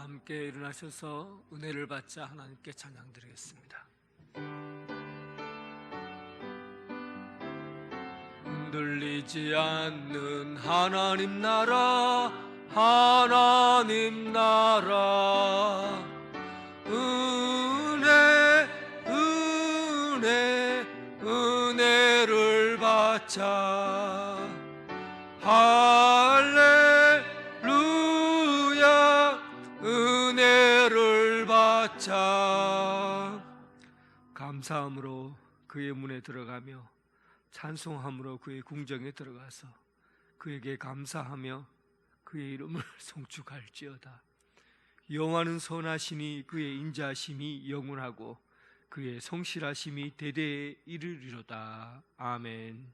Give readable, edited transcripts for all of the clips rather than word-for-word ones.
함께 일어나셔서 은혜를 받자 하나님께 찬양드리겠습니다. 흔들리지 않는 하나님 나라, 하나님 나라. 은혜를 받자. 할렐루야, 은혜를 받자. 감사함으로 그의 문에 들어가며 찬송함으로 그의 궁정에 들어가서 그에게 감사하며 그의 이름을 송축할지어다. 여호와는 선하시니 그의 인자하심이 영원하고 그의 성실하심이 대대에 이르리로다. 아멘.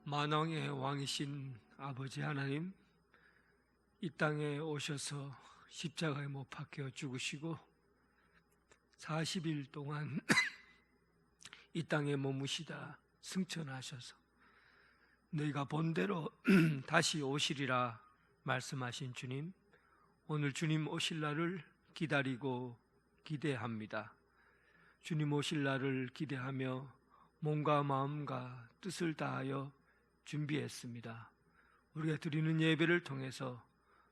만왕의 왕이신 아버지 하나님, 이 땅에 오셔서 십자가에 못 박혀 죽으시고 40일 동안 이 땅에 머무시다 승천하셔서 너희가 본대로 다시 오시리라 말씀하신 주님, 오늘 주님 오실 날을 기다리고 기대합니다. 주님 오실 날을 기대하며 몸과 마음과 뜻을 다하여 준비했습니다. 우리가 드리는 예배를 통해서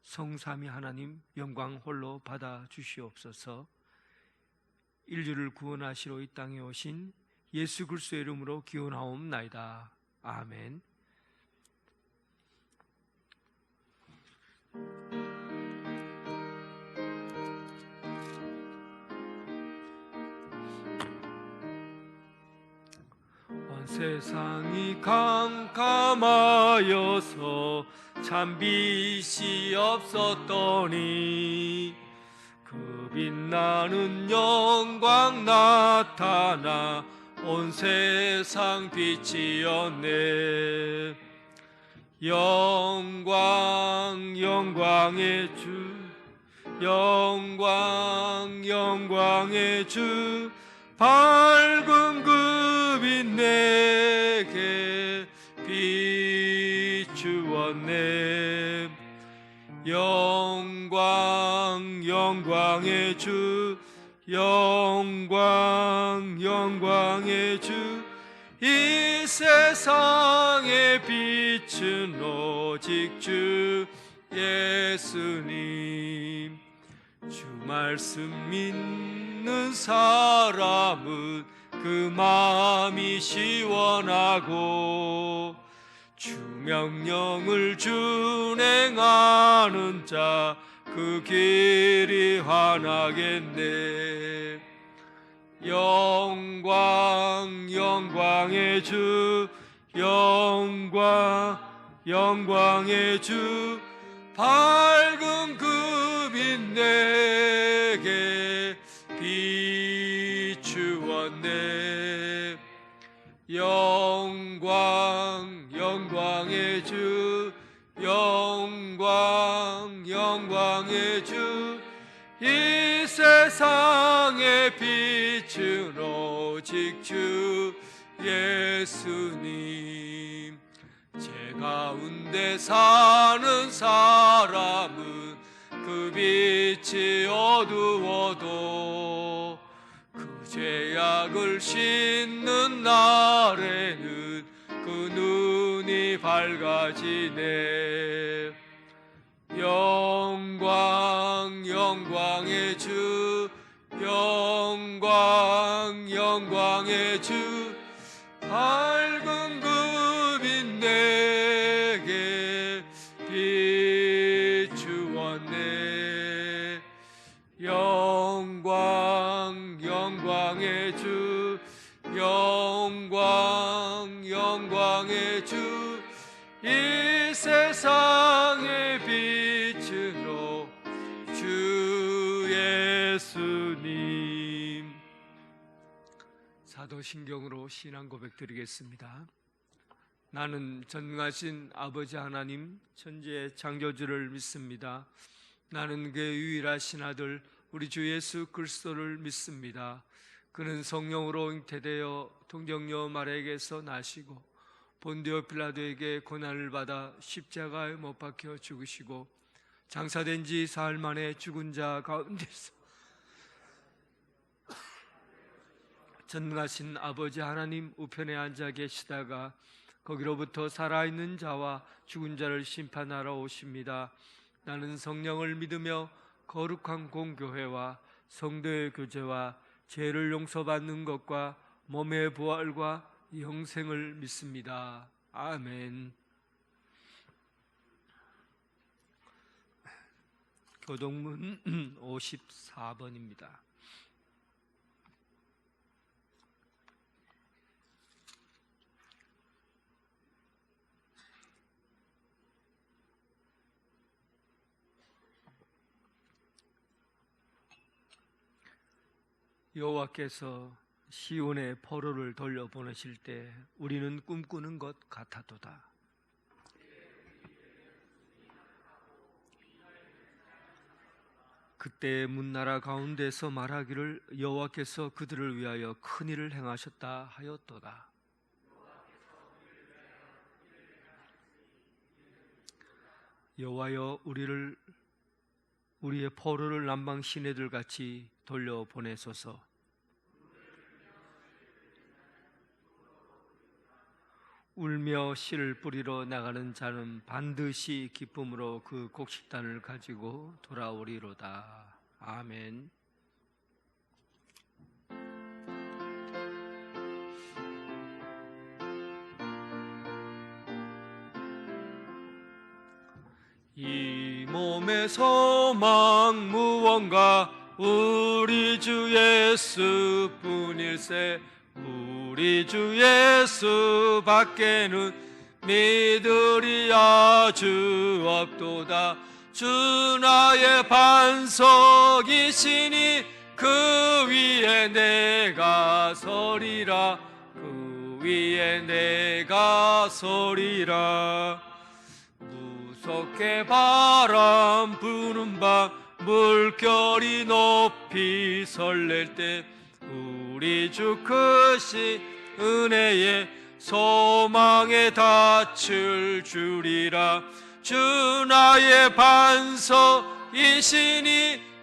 성삼위 하나님 영광 홀로 받아 주시옵소서. 인류를 구원하시러 이 땅에 오신 예수 그리스도의 이름으로 기원하옵나이다. 아멘. 세상이 캄캄하여서 참 빛이 없었더니 그 빛나는 영광 나타나 온 세상 빛이었네. 영광의 주, 영광의 주, 밝은 그 빛 내게 비추었네. 영광의 주, 영광의 주, 이 세상의 빛은 오직 주 예수님. 주 말씀 믿는 사람은 그 마음이 시원하고 주 명령을 준행하는 자 그 길이 환하겠네. 영광의 주, 영광의 주, 밝은 그 빛 내게 비추었네. 영광의 주, 영광의 주, 이 세상의 빛은 오직 주 예수님. 제 가운데 사는 사람은 그 빛이 어두워도 그 죄악을 씻는 날에는 그 눈이 밝아지네. 영광의 주, 영광의 주, 밝은 그 빛 내게 비추었네. 영광의 주, 영광의 주, 이 세상의 빛으로 주 예수님. 사도신경으로 신앙 고백 드리겠습니다. 나는 전능하신 아버지 하나님 천지의 창조주를 믿습니다. 나는 그의 유일하신 아들 우리 주 예수 그리스도를 믿습니다. 그는 성령으로 잉태되어 동정녀 마리아에게서 나시고 본디오 빌라도에게 고난을 받아 십자가에 못 박혀 죽으시고 장사된 지 사흘 만에 죽은 자 가운데서 전능하신 아버지 하나님 우편에 앉아 계시다가 거기로부터 살아있는 자와 죽은 자를 심판하러 오십니다. 나는 성령을 믿으며 거룩한 공교회와 성도의 교제와 죄를 용서받는 것과 몸의 부활과 영생을 믿습니다. 아멘. 교동문 54번입니다. 여호와께서 시온의 포로를 돌려보내실 때 우리는 꿈꾸는 것 같아도다. 그때 문나라 가운데서 말하기를 여호와께서 그들을 위하여 큰 일을 행하셨다 하였도다. 여호와여 우리의 포로를 남방 시내들 같이 돌려보내소서. 울며 씨를 뿌리러 나가는 자는 반드시 기쁨으로 그 곡식단을 가지고 돌아오리로다. 아멘. 이 몸의 소망 무언가 우리 주 예수뿐일세. 우리 주 예수 밖에는 믿으리 아주 없도다. 주 나의 반석이시니 그 위에 내가 서리라. 그 위에 내가 서리라. 무섭게 바람 부는 밤 물결이 높이 설렐 때 우리 주 크신 은혜에 소망에 닻을 주리라. 주 나의 반석이시니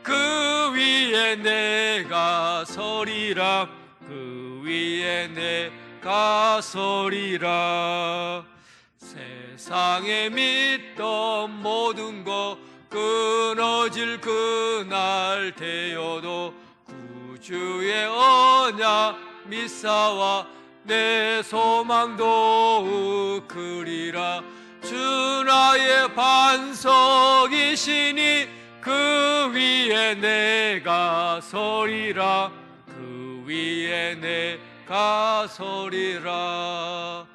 그 위에 내가 서리라. 그 위에 내가 서리라. 세상에 믿던 모든 것 끊어질 그날 되어도 구주의 언약 미사와 내 소망도 크리라. 주 나의 반석이시니 그 위에 내가 서리라. 그 위에 내가 서리라.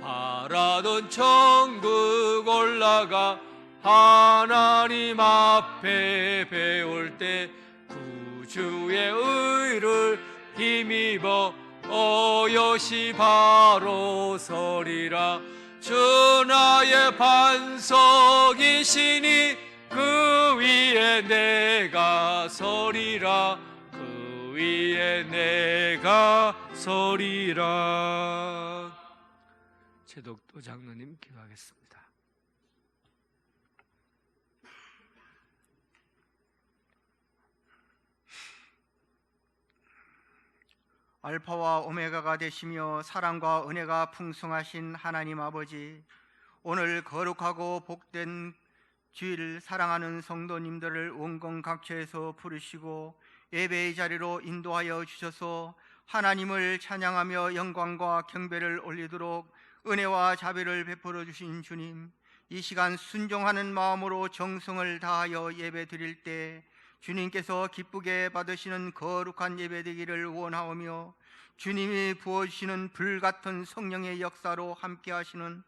바라던 천국 올라가 하나님 앞에 배울 때 구주의 의를 힘입어 어여시 바로 서리라. 주 나의 반석이시니 그 위에 내가 서리라. 그 위에 내가 서리라. 최덕도 장로님 기도하겠습니다. 알파와 오메가가 되시며 사랑과 은혜가 풍성하신 하나님 아버지, 오늘 거룩하고 복된 주일 사랑하는 성도님들을 원공각처에서 부르시고 예배의 자리로 인도하여 주셔서 하나님을 찬양하며 영광과 경배를 올리도록 은혜와 자비를 베풀어 주신 주님, 이 시간 순종하는 마음으로 정성을 다하여 예배 드릴 때 주님께서 기쁘게 받으시는 거룩한 예배 되기를 원하오며, 주님이 부어주시는 불같은 성령의 역사로 함께 하시는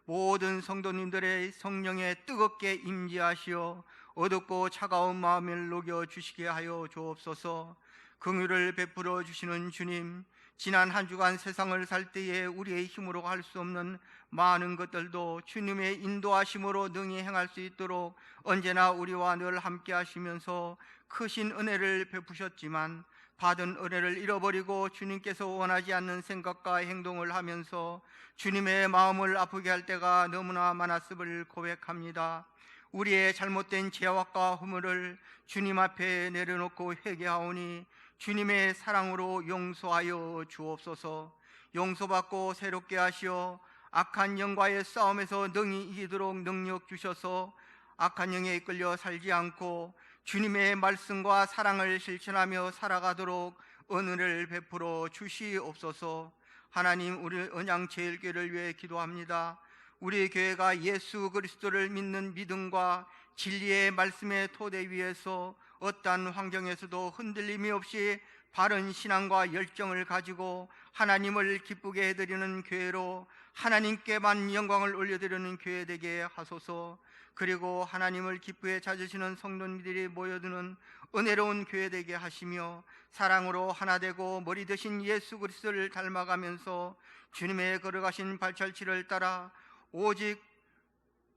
모든 성도님들의 성령에 뜨겁게 임재하시어 어둡고 차가운 마음을 녹여 주시게 하여 주옵소서. 긍휼을 베풀어 주시는 주님, 지난 한 주간 세상을 살 때에 우리의 힘으로 할 수 없는 많은 것들도 주님의 인도하심으로 능히 행할 수 있도록 언제나 우리와 늘 함께 하시면서 크신 은혜를 베푸셨지만 받은 은혜를 잃어버리고 주님께서 원하지 않는 생각과 행동을 하면서 주님의 마음을 아프게 할 때가 너무나 많았음을 고백합니다. 우리의 잘못된 죄악과 허물을 주님 앞에 내려놓고 회개하오니 주님의 사랑으로 용서하여 주옵소서. 용서받고 새롭게 하시어 악한 영과의 싸움에서 능히 이기도록 능력 주셔서 악한 영에 이끌려 살지 않고 주님의 말씀과 사랑을 실천하며 살아가도록 은혜를 베풀어 주시옵소서. 하나님, 우리 언양제일교회를 위해 기도합니다. 우리 교회가 예수 그리스도를 믿는 믿음과 진리의 말씀의 토대 위에서 어떠한 환경에서도 흔들림이 없이 바른 신앙과 열정을 가지고 하나님을 기쁘게 해드리는 교회로 하나님께만 영광을 올려드리는 교회 되게 하소서. 그리고 하나님을 기쁘게 찾으시는 성도님들이 모여드는 은혜로운 교회 되게 하시며 사랑으로 하나 되고 머리 되신 예수 그리스도를 닮아가면서 주님의 걸어가신 발자취를 따라 오직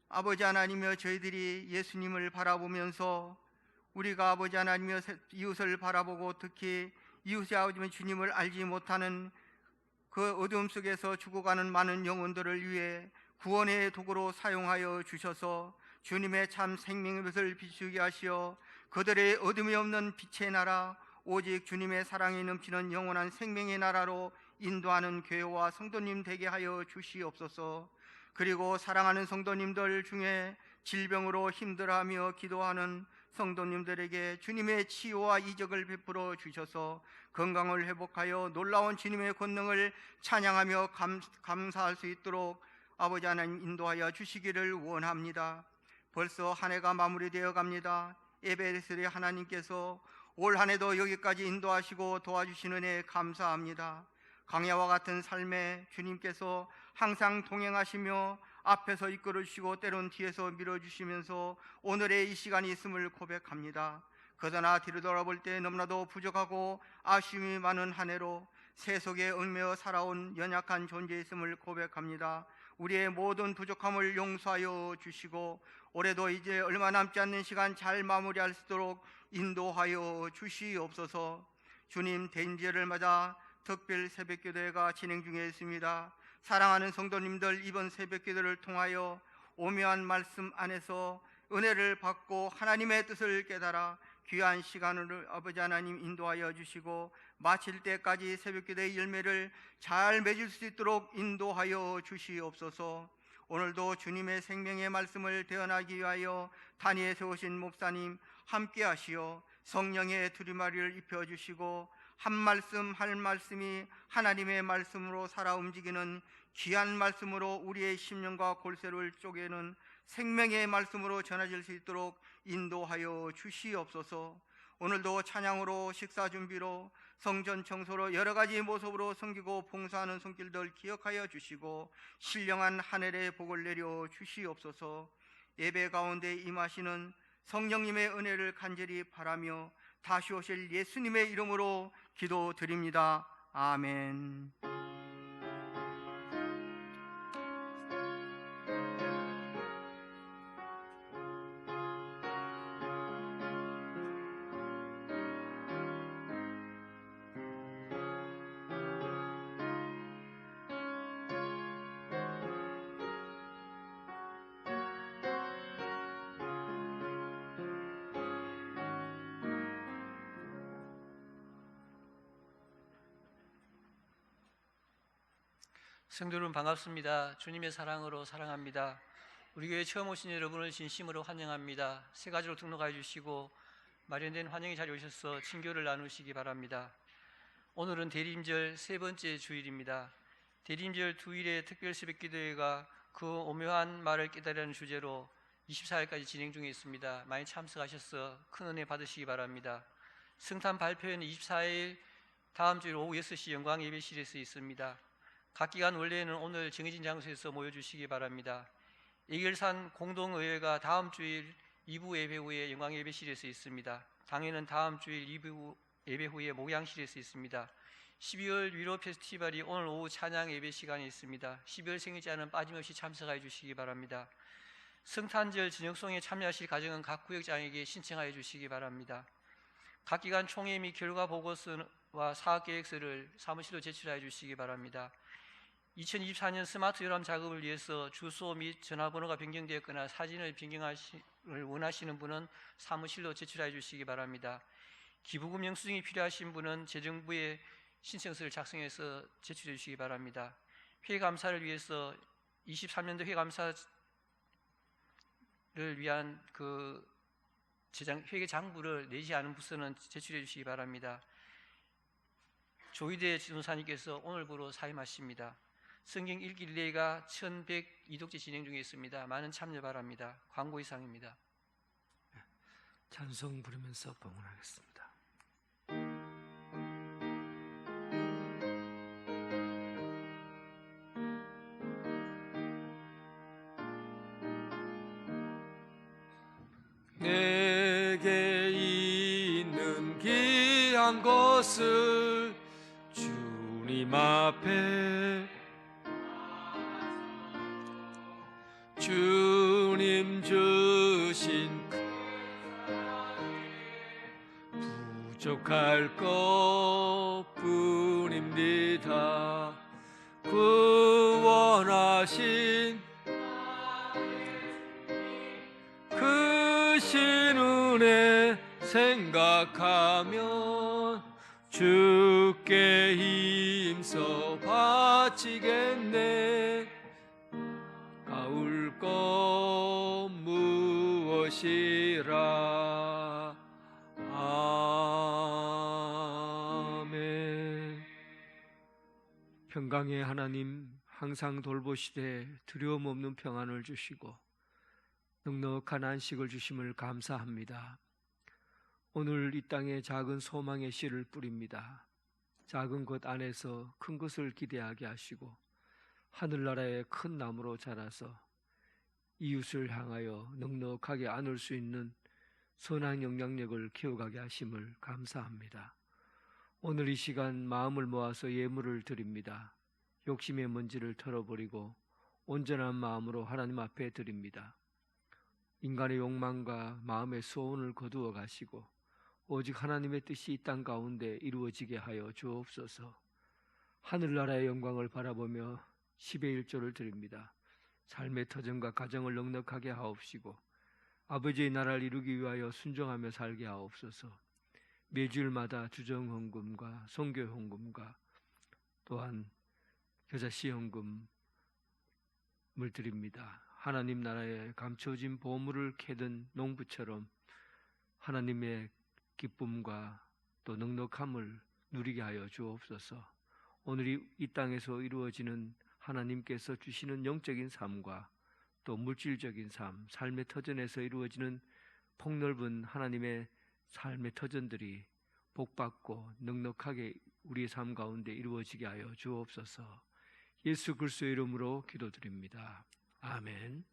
아버지 하나님이여 저희들이 예수님을 바라보면서 우리가 아버지 하나님이여 이웃을 바라보고 특히 이웃의 아버지면 주님을 알지 못하는 그 어두움 속에서 죽어가는 많은 영혼들을 위해 구원의 도구로 사용하여 주셔서 주님의 참 생명의 빛을 비추게 하시어 그들의 어둠이 없는 빛의 나라 오직 주님의 사랑이 넘치는 영원한 생명의 나라로 인도하는 교회와 성도님 되게 하여 주시옵소서. 그리고 사랑하는 성도님들 중에 질병으로 힘들어하며 기도하는 성도님들에게 주님의 치유와 이적을 베풀어 주셔서 건강을 회복하여 놀라운 주님의 권능을 찬양하며 감사할 수 있도록 아버지 하나님 인도하여 주시기를 원합니다. 벌써 한 해가 마무리되어 갑니다. 예배드리 하나님께서 올 한 해도 여기까지 인도하시고 도와주시는 은혜 감사합니다. 강야와 같은 삶에 주님께서 항상 동행하시며 앞에서 이끌어주시고 때론 뒤에서 밀어주시면서 오늘의 이 시간이 있음을 고백합니다. 그러나 뒤로 돌아볼 때 너무나도 부족하고 아쉬움이 많은 한 해로 세속에 얽매여 살아온 연약한 존재에 있음을 고백합니다. 우리의 모든 부족함을 용서하여 주시고 올해도 이제 얼마 남지 않는 시간 잘 마무리할 수 있도록 인도하여 주시옵소서. 주님, 대인절을 맞아 특별 새벽기도회가 진행 중에 있습니다. 사랑하는 성도님들, 이번 새벽기도를 통하여 오묘한 말씀 안에서 은혜를 받고 하나님의 뜻을 깨달아 귀한 시간을 아버지 하나님 인도하여 주시고 마칠 때까지 새벽기도의 열매를 잘 맺을 수 있도록 인도하여 주시옵소서. 오늘도 주님의 생명의 말씀을 대언하기 위하여 단위에 세우신 목사님 함께 하시어 성령의 두루마리를 입혀주시고 한 말씀 한 말씀이 하나님의 말씀으로 살아 움직이는 귀한 말씀으로 우리의 심령과 골세를 쪼개는 생명의 말씀으로 전해질 수 있도록 인도하여 주시옵소서. 오늘도 찬양으로 식사 준비로 성전 청소로 여러 가지 모습으로 섬기고 봉사하는 손길들 기억하여 주시고 신령한 한 해의 복을 내려 주시옵소서. 예배 가운데 임하시는 성령님의 은혜를 간절히 바라며 다시 오실 예수님의 이름으로 기도드립니다. 아멘. 성도 여러분 반갑습니다. 주님의 사랑으로 사랑합니다. 우리 교회 처음 오신 여러분을 진심으로 환영합니다. 세 가지로 등록해 주시고 마련된 환영의 자리에 오셔서 친교를 나누시기 바랍니다. 오늘은 대림절 세 번째 주일입니다. 대림절 두일의 특별 새벽 기도회가 그 오묘한 말을 깨달으라는 주제로 24일까지 진행 중에 있습니다. 많이 참석하셔서 큰 은혜 받으시기 바랍니다. 성탄 발표회는 24일 다음 주일 오후 6시 영광 예배실에서 있습니다. 각 기관 원래는 오늘 정해진 장소에서 모여주시기 바랍니다. 예결산 공동의회가 다음 주일 2부 예배 후에 영광 예배실에서 있습니다. 당회는 다음 주일 2부 예배 후에 목양실에서 있습니다. 12월 위로 페스티벌이 오늘 오후 찬양 예배 시간에 있습니다. 12월 생일자는 빠짐없이 참석하여 주시기 바랍니다. 성탄절 저녁송에 참여하실 가정은 각 구역장에게 신청하여 주시기 바랍니다. 각 기관 총회 및 결과 보고서와 사업계획서를 사무실로 제출하여 주시기 바랍니다. 2024년 스마트 요람 작업을 위해서 주소 및 전화번호가 변경되었거나 사진을 변경하시를 원하시는 분은 사무실로 제출하여 주시기 바랍니다. 기부금 영수증이 필요하신 분은 재정부에 신청서를 작성해서 제출해 주시기 바랍니다. 회감사를 위해서 23년도 회감사를 위한 회계 장부를 내지 않은 부서는 제출해 주시기 바랍니다. 조희대 지도사님께서 오늘부로 사임하십니다. 성경 읽기 릴레이가 1102독지 진행 중에 있습니다. 많은 참여 바랍니다. 광고 이상입니다. 찬송 부르면서 봉헌하겠습니다. 내게 있는 귀한 것을 주님 앞에 주님 주신 부족할 것뿐입니다. 구원하신 크신 은혜 생각하면 주께 힘써 바치겠네. 가울 것 무엇이라. 아멘. 평강의 하나님, 항상 돌보시되 두려움 없는 평안을 주시고 넉넉한 안식을 주심을 감사합니다. 오늘 이 땅에 작은 소망의 씨를 뿌립니다. 작은 것 안에서 큰 것을 기대하게 하시고 하늘나라의 큰 나무로 자라서 이웃을 향하여 넉넉하게 안을 수 있는 선한 영향력을 키워가게 하심을 감사합니다. 오늘 이 시간 마음을 모아서 예물을 드립니다. 욕심의 먼지를 털어버리고 온전한 마음으로 하나님 앞에 드립니다. 인간의 욕망과 마음의 소원을 거두어 가시고 오직 하나님의 뜻이 이 땅 가운데 이루어지게 하여 주옵소서. 하늘나라의 영광을 바라보며 10의 1조를 드립니다. 삶의 터전과 가정을 넉넉하게 하옵시고 아버지의 나라를 이루기 위하여 순종하며 살게 하옵소서. 매주일마다 주정헌금과 선교헌금과 또한 겨자씨헌금을 드립니다. 하나님 나라의 감춰진 보물을 캐던 농부처럼 하나님의 기쁨과 또 넉넉함을 누리게 하여 주옵소서. 오늘 이 땅에서 이루어지는 하나님께서 주시는 영적인 삶과 또 물질적인 삶, 삶의 터전에서 이루어지는 폭넓은 하나님의 삶의 터전들이 복받고 넉넉하게 우리의 삶 가운데 이루어지게 하여 주옵소서. 예수 그리스도의 이름으로 기도드립니다. 아멘.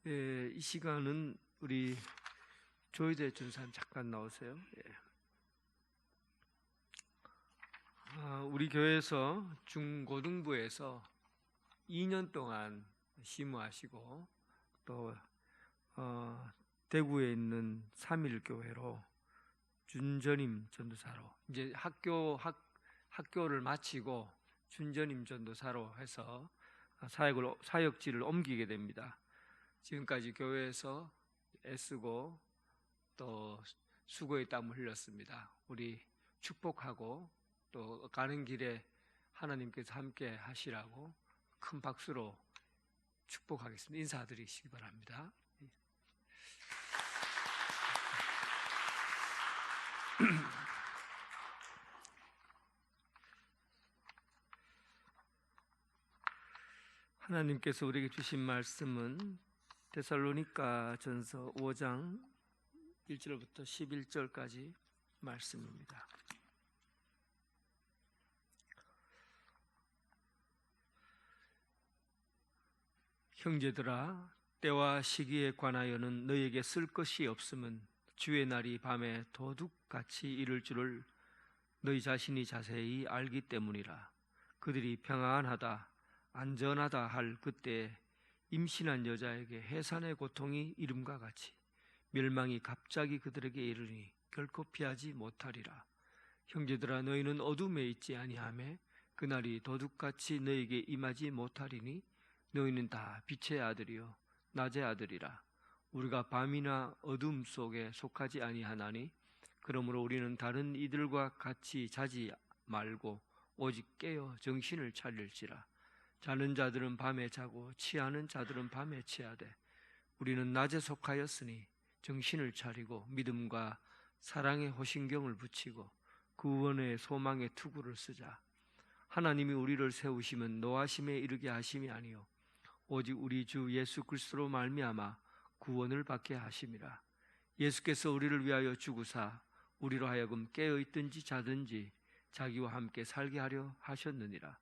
이 시간은 우리 조희대 전사님 잠깐 나오세요. 우리 교회에서 중고등부에서 2년 동안 심우하시고 또 대구에 있는 삼일교회로 준전임 전도사로 이제 학교를 마치고 준전임 전도사로 해서 사역지를 옮기게 됩니다. 지금까지 교회에서 애쓰고 또 수고의 땀을 흘렸습니다. 우리 축복하고 또 가는 길에 하나님께서 함께 하시라고 큰 박수로 축복하겠습니다. 인사드리시기 바랍니다. 하나님께서 우리에게 주신 말씀은 데살로니가 전서 5장 1절부터 11절까지 말씀입니다. 형제들아, 때와 시기에 관하여는 너희에게 쓸 것이 없음은 주의 날이 밤에 도둑같이 이를 줄을 너희 자신이 자세히 알기 때문이라. 그들이 평안하다 안전하다 할 그때 임신한 여자에게 해산의 고통이 이름과 같이 멸망이 갑자기 그들에게 이르니 결코 피하지 못하리라. 형제들아, 너희는 어둠에 있지 아니하매 그날이 도둑같이 너희에게 임하지 못하리니 너희는 다 빛의 아들이요 낮의 아들이라. 우리가 밤이나 어둠 속에 속하지 아니하나니 그러므로 우리는 다른 이들과 같이 자지 말고 오직 깨어 정신을 차릴지라. 자는 자들은 밤에 자고 취하는 자들은 밤에 취하되 우리는 낮에 속하였으니 정신을 차리고 믿음과 사랑의 호신경을 붙이고 구원의 소망의 투구를 쓰자. 하나님이 우리를 세우시면 노하심에 이르게 하심이 아니요 오직 우리 주 예수 그리스도로 말미암아 구원을 받게 하심이라. 예수께서 우리를 위하여 죽으사 우리로 하여금 깨어 있든지 자든지 자기와 함께 살게 하려 하셨느니라.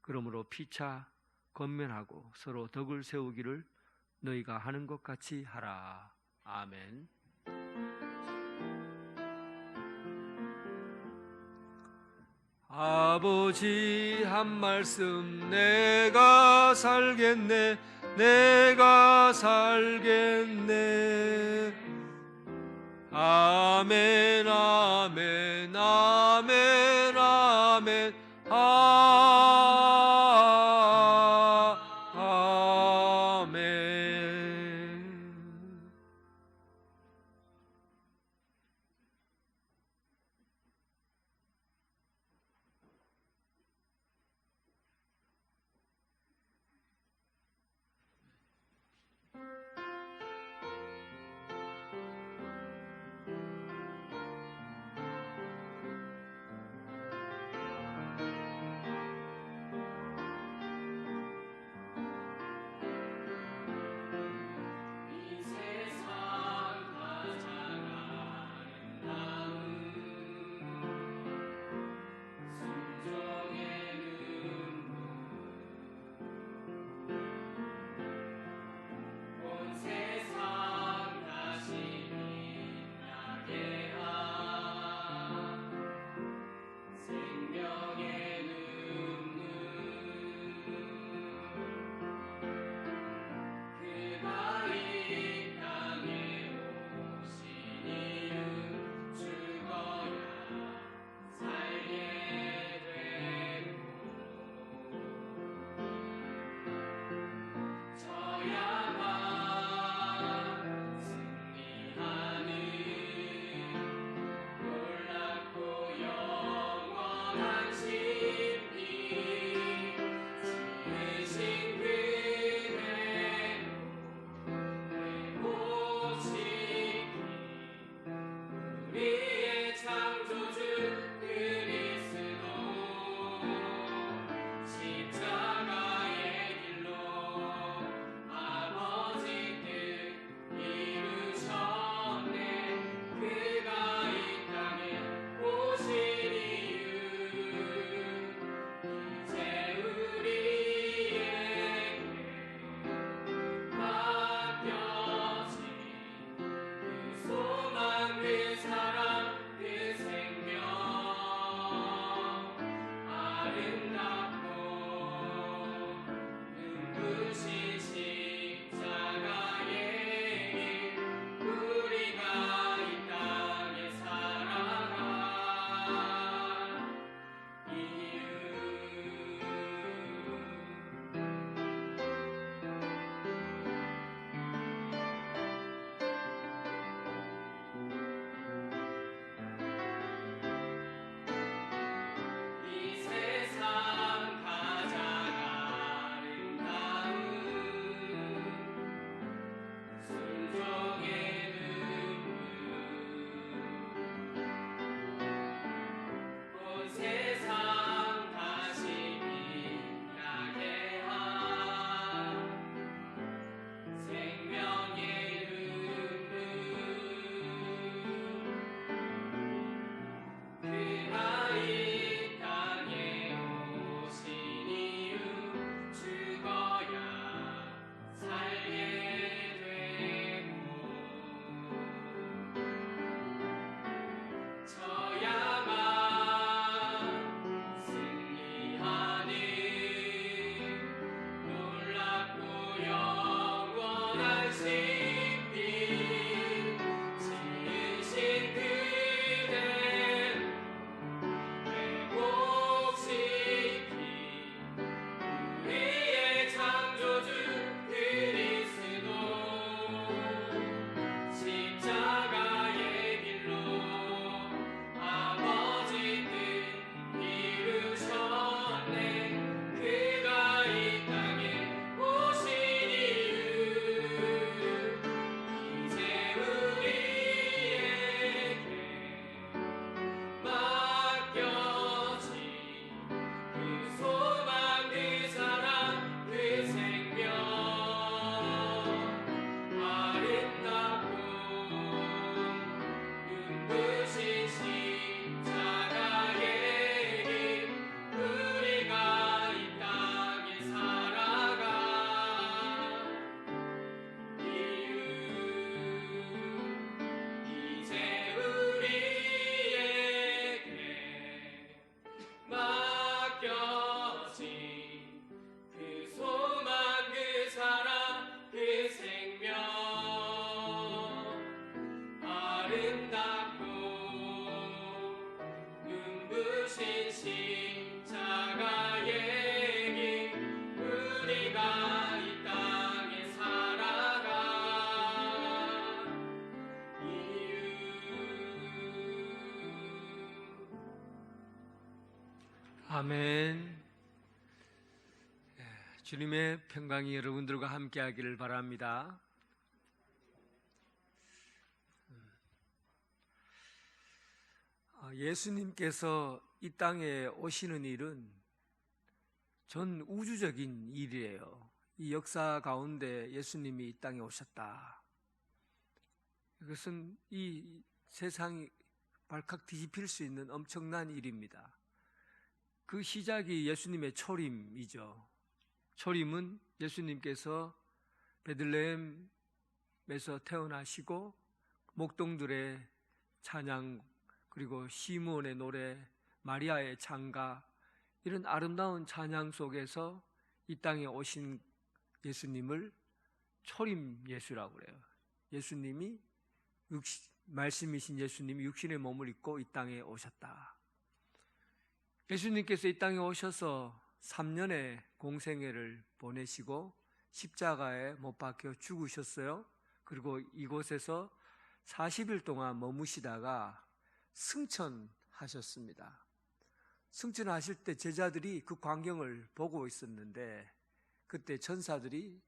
그러므로 피차 건면하고 서로 덕을 세우기를 너희가 하는 것 같이 하라. 아멘. 아버지 한 말씀 내가 살겠네 내가 살겠네. 아멘 아멘 아멘 아멘 아멘. 아멘. 주님의 평강이 여러분들과 함께하기를 바랍니다. 예수님께서 이 땅에 오시는 일은 전 우주적인 일이에요. 이 역사 가운데 예수님이 이 땅에 오셨다. 이것은 이 세상이 발칵 뒤집힐 수 있는 엄청난 일입니다. 그 시작이 예수님의 초림이죠. 초림은 예수님께서 베들레헴에서 태어나시고 목동들의 찬양, 그리고 시므온의 노래, 마리아의 창가, 이런 아름다운 찬양 속에서 이 땅에 오신 예수님을 초림 예수라고 그래요. 예수님이 말씀이신 예수님이 육신의 몸을 입고 이 땅에 오셨다. 예수님께서 이 땅에 오셔서 3년의 공생애를 보내시고 십자가에 못 박혀 죽으셨어요. 그리고 이곳에서 40일 동안 머무시다가 승천하셨습니다. 승천하실 때 제자들이 그 광경을 보고 있었는데 그때 천사들이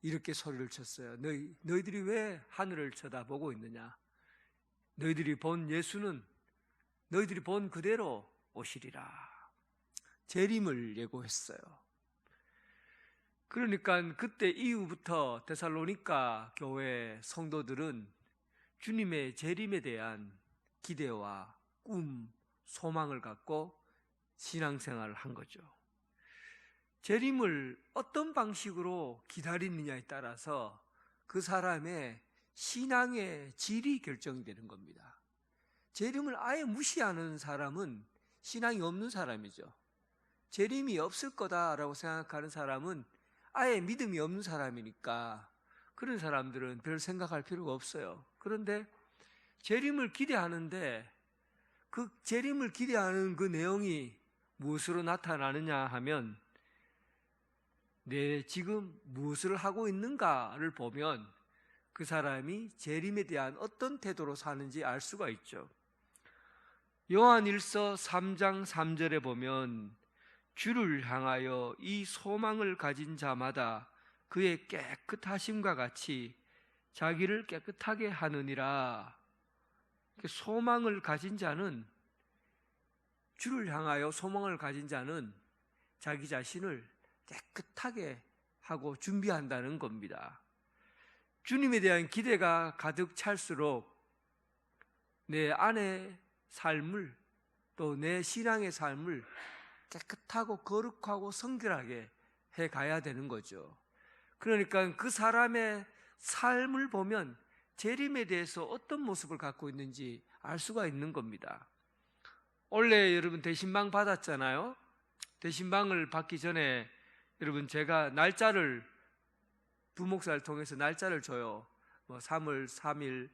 이렇게 소리를 쳤어요. 너희들이 왜 하늘을 쳐다보고 있느냐? 너희들이 본 예수는 너희들이 본 그대로 오시리라. 재림을 예고했어요. 그러니까 그때 이후부터 데살로니가 교회 성도들은 주님의 재림에 대한 기대와 꿈, 소망을 갖고 신앙생활을 한 거죠. 재림을 어떤 방식으로 기다리느냐에 따라서 그 사람의 신앙의 질이 결정되는 겁니다. 재림을 아예 무시하는 사람은 신앙이 없는 사람이죠. 재림이 없을 거다라고 생각하는 사람은 아예 믿음이 없는 사람이니까 그런 사람들은 별 생각할 필요가 없어요. 그런데 재림을 기대하는데 그 재림을 기대하는 그 내용이 무엇으로 나타나느냐 하면 내 지금 무엇을 하고 있는가를 보면 그 사람이 재림에 대한 어떤 태도로 사는지 알 수가 있죠. 요한일서 3장 3절에 보면 주를 향하여 이 소망을 가진 자마다 그의 깨끗하심과 같이 자기를 깨끗하게 하느니라. 소망을 가진 자는, 주를 향하여 소망을 가진 자는 자기 자신을 깨끗하게 하고 준비한다는 겁니다. 주님에 대한 기대가 가득 찰수록 내 안의 삶을, 또 내 신앙의 삶을 깨끗하고 거룩하고 성결하게 해 가야 되는 거죠. 그러니까 그 사람의 삶을 보면 재림에 대해서 어떤 모습을 갖고 있는지 알 수가 있는 겁니다. 원래 여러분 대신방 받았잖아요. 대신방을 받기 전에 여러분 제가 날짜를, 부목사를 통해서 날짜를 줘요. 3월 3일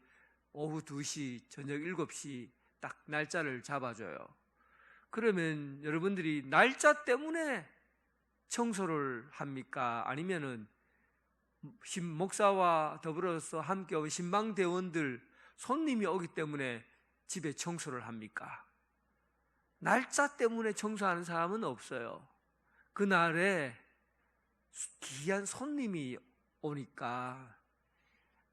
오후 2시, 저녁 7시 딱 날짜를 잡아줘요. 그러면 여러분들이 날짜 때문에 청소를 합니까? 아니면은 목사와 더불어서 함께 온 신방대원들 손님이 오기 때문에 집에 청소를 합니까? 날짜 때문에 청소하는 사람은 없어요. 그날에 귀한 손님이 오니까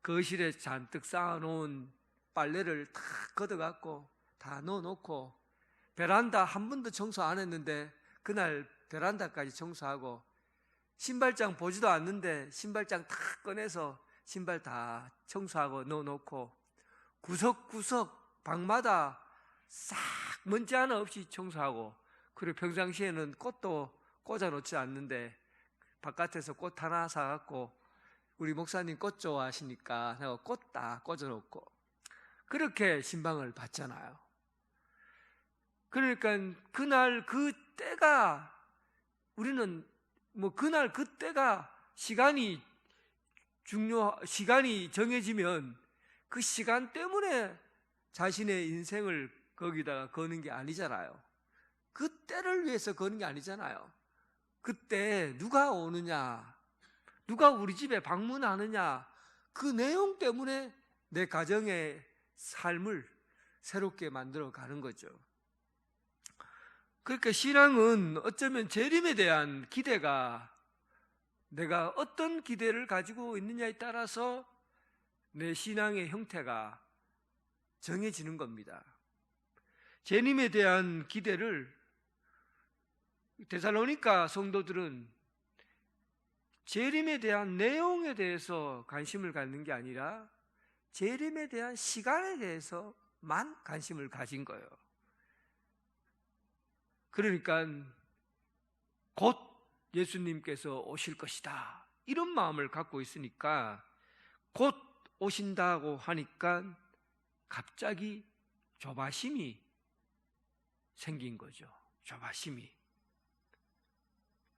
거실에 잔뜩 쌓아놓은 빨래를 다 걷어갖고 다 넣어놓고 베란다 한 번도 청소 안 했는데 그날 베란다까지 청소하고 신발장 보지도 않는데 신발장 다 꺼내서 신발 다 청소하고 넣어놓고 구석구석 방마다 싹 먼지 하나 없이 청소하고, 그리고 평상시에는 꽃도 꽂아놓지 않는데 바깥에서 꽃 하나 사갖고 우리 목사님 꽃 좋아하시니까 내가 꽃 다 꽂아놓고 그렇게 신방을 받잖아요. 그러니까 그날 그 때가, 우리는 그날 그 때가 시간이 정해지면 그 시간 때문에 자신의 인생을 거기다가 거는 게 아니잖아요. 그 때를 위해서 거는 게 아니잖아요. 그때 누가 오느냐, 누가 우리 집에 방문하느냐, 그 내용 때문에 내 가정의 삶을 새롭게 만들어 가는 거죠. 그러니까 신앙은 어쩌면 재림에 대한 기대가 내가 어떤 기대를 가지고 있느냐에 따라서 내 신앙의 형태가 정해지는 겁니다. 재림에 대한 기대를 데살로니가 성도들은 재림에 대한 내용에 대해서 관심을 갖는 게 아니라 재림에 대한 시간에 대해서만 관심을 가진 거예요. 그러니까 곧 예수님께서 오실 것이다, 이런 마음을 갖고 있으니까 곧 오신다고 하니까 갑자기 조바심이 생긴 거죠.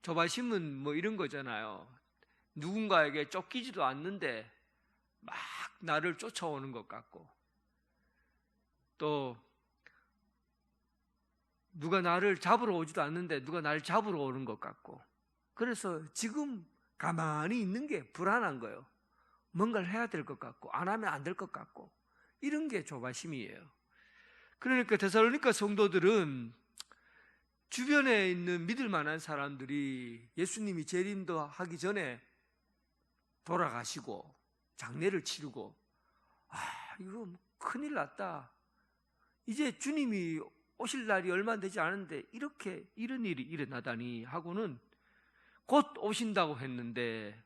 조바심은 뭐 이런 거잖아요. 누군가에게 쫓기지도 않는데 막 나를 쫓아오는 것 같고, 또 누가 나를 잡으러 오지도 않는데 누가 나를 잡으러 오는 것 같고, 그래서 지금 가만히 있는 게 불안한 거예요. 뭔가를 해야 될 것 같고 안 하면 안 될 것 같고, 이런 게 조바심이에요. 그러니까 데살로니가 성도들은 주변에 있는 믿을 만한 사람들이 예수님이 재림도 하기 전에 돌아가시고 장례를 치르고, 이거 큰일 났다, 이제 주님이 오실 날이 얼마 되지 않은데 이렇게 이런 일이 일어나다니 하고는 곧 오신다고 했는데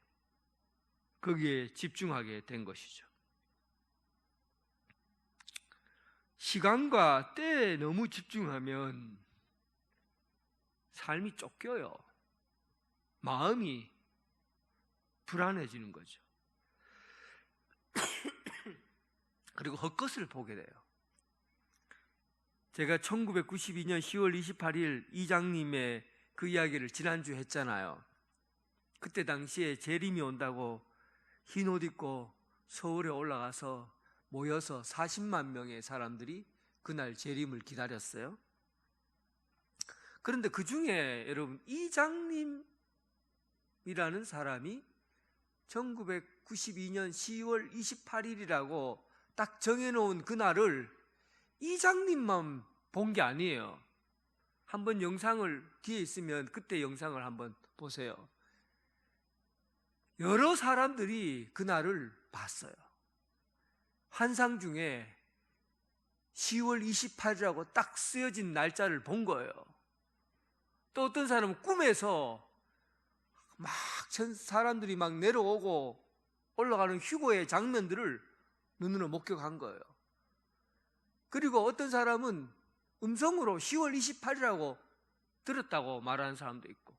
거기에 집중하게 된 것이죠. 시간과 때에 너무 집중하면 삶이 쫓겨요. 마음이 불안해지는 거죠. 그리고 헛것을 보게 돼요. 제가 1992년 10월 28일 이장님의 그 이야기를 지난주에 했잖아요. 그때 당시에 재림이 온다고 흰 옷 입고 서울에 올라가서 모여서 40만 명의 사람들이 그날 재림을 기다렸어요. 그런데 그 중에 여러분, 이장님이라는 사람이 1992년 10월 28일이라고 딱 정해놓은 그날을 이장님만 본 게 아니에요. 한번 영상을 뒤에 있으면 그때 영상을 한번 보세요. 여러 사람들이 그날을 봤어요. 환상 중에 10월 28일이라고 딱 쓰여진 날짜를 본 거예요. 또 어떤 사람은 꿈에서 막 사람들이 막 내려오고 올라가는 휴거의 장면들을 눈으로 목격한 거예요. 그리고 어떤 사람은 음성으로 10월 28일이라고 들었다고 말하는 사람도 있고,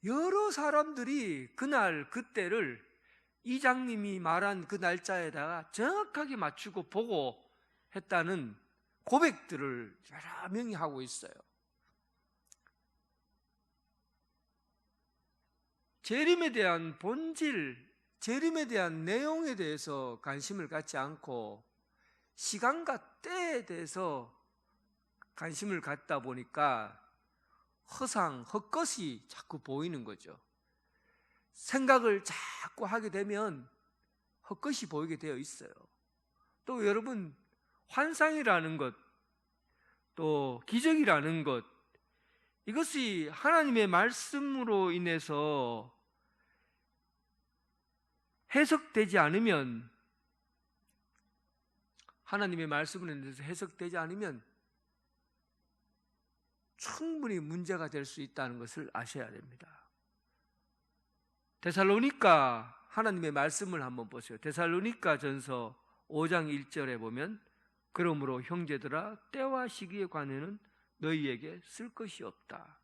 여러 사람들이 그날 그때를 이장님이 말한 그 날짜에다가 정확하게 맞추고 보고 했다는 고백들을 여러 명이 하고 있어요. 재림에 대한 본질, 재림에 대한 내용에 대해서 관심을 갖지 않고 시간과 때에 대해서 관심을 갖다 보니까 헛것이 자꾸 보이는 거죠. 생각을 자꾸 하게 되면 헛것이 보이게 되어 있어요. 또 여러분, 환상이라는 것, 또 기적이라는 것, 이것이 하나님의 말씀으로 인해서 해석되지 않으면, 하나님의 말씀으로 인해서 해석되지 않으면 충분히 문제가 될 수 있다는 것을 아셔야 됩니다. 데살로니가 하나님의 말씀을 한번 보세요. 데살로니가 전서 5장 1절에 보면, 그러므로 형제들아 때와 시기에 관해는 너희에게 쓸 것이 없다.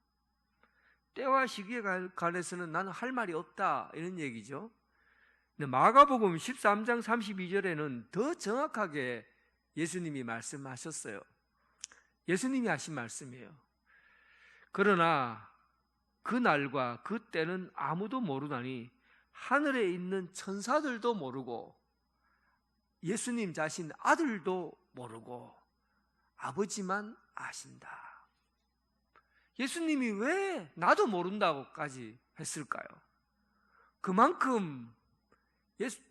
때와 시기에 관해서는 나는 할 말이 없다, 이런 얘기죠. 근데 마가복음 13장 32절에는 더 정확하게 예수님이 말씀하셨어요. 예수님이 하신 말씀이에요. 그러나 그 날과 그 때는 아무도 모르다니 하늘에 있는 천사들도 모르고 예수님 자신 아들도 모르고 아버지만 아신다. 예수님이 왜 나도 모른다고까지 했을까요? 그만큼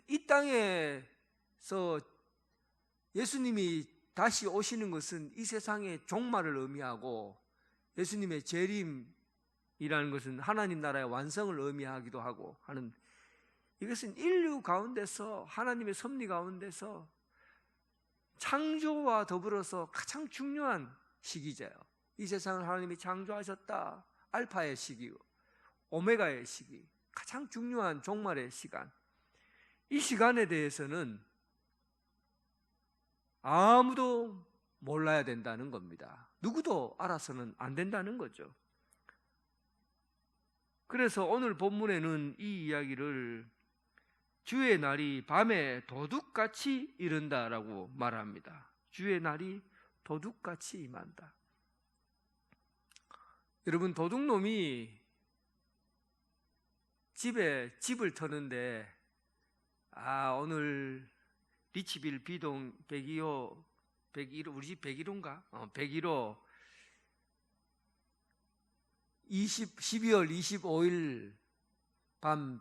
이 땅에서 예수님이 다시 오시는 것은 이 세상의 종말을 의미하고 예수님의 재림이라는 것은 하나님 나라의 완성을 의미하기도 하고 하는, 이것은 인류 가운데서 하나님의 섭리 가운데서 창조와 더불어서 가장 중요한 시기제요. 이 세상을 하나님이 창조하셨다. 알파의 시기, 오메가의 시기, 가장 중요한 종말의 시간. 이 시간에 대해서는 아무도 몰라야 된다는 겁니다. 누구도 알아서는 안 된다는 거죠. 그래서 오늘 본문에는 이 이야기를 주의 날이 밤에 도둑같이 이른다라고 말합니다. 주의 날이 도둑같이 임한다. 여러분, 도둑놈이 집을 터는데, 오늘 리치빌 B동 102호, 우리 집 101호인가? 101호 12월 25일 밤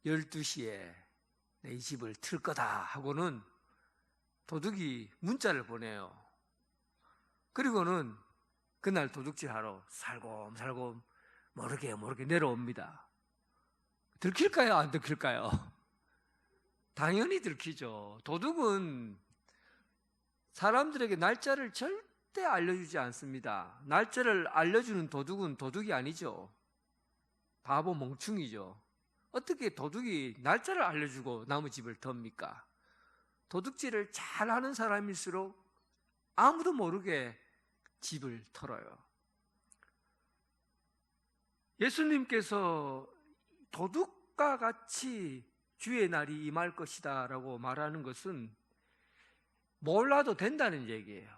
12시에 내 이 집을 틀 거다 하고는 도둑이 문자를 보내요. 그리고는 그날 도둑질하러 살곰살곰 모르게 내려옵니다. 들킬까요? 안 들킬까요? 당연히 들키죠. 도둑은 사람들에게 날짜를 절대 알려주지 않습니다. 날짜를 알려주는 도둑은 도둑이 아니죠. 바보 멍충이죠. 어떻게 도둑이 날짜를 알려주고 나무 집을 텁니까? 도둑질을 잘하는 사람일수록 아무도 모르게 집을 털어요. 예수님께서 도둑과 같이 주의 날이 임할 것이다 라고 말하는 것은 몰라도 된다는 얘기예요.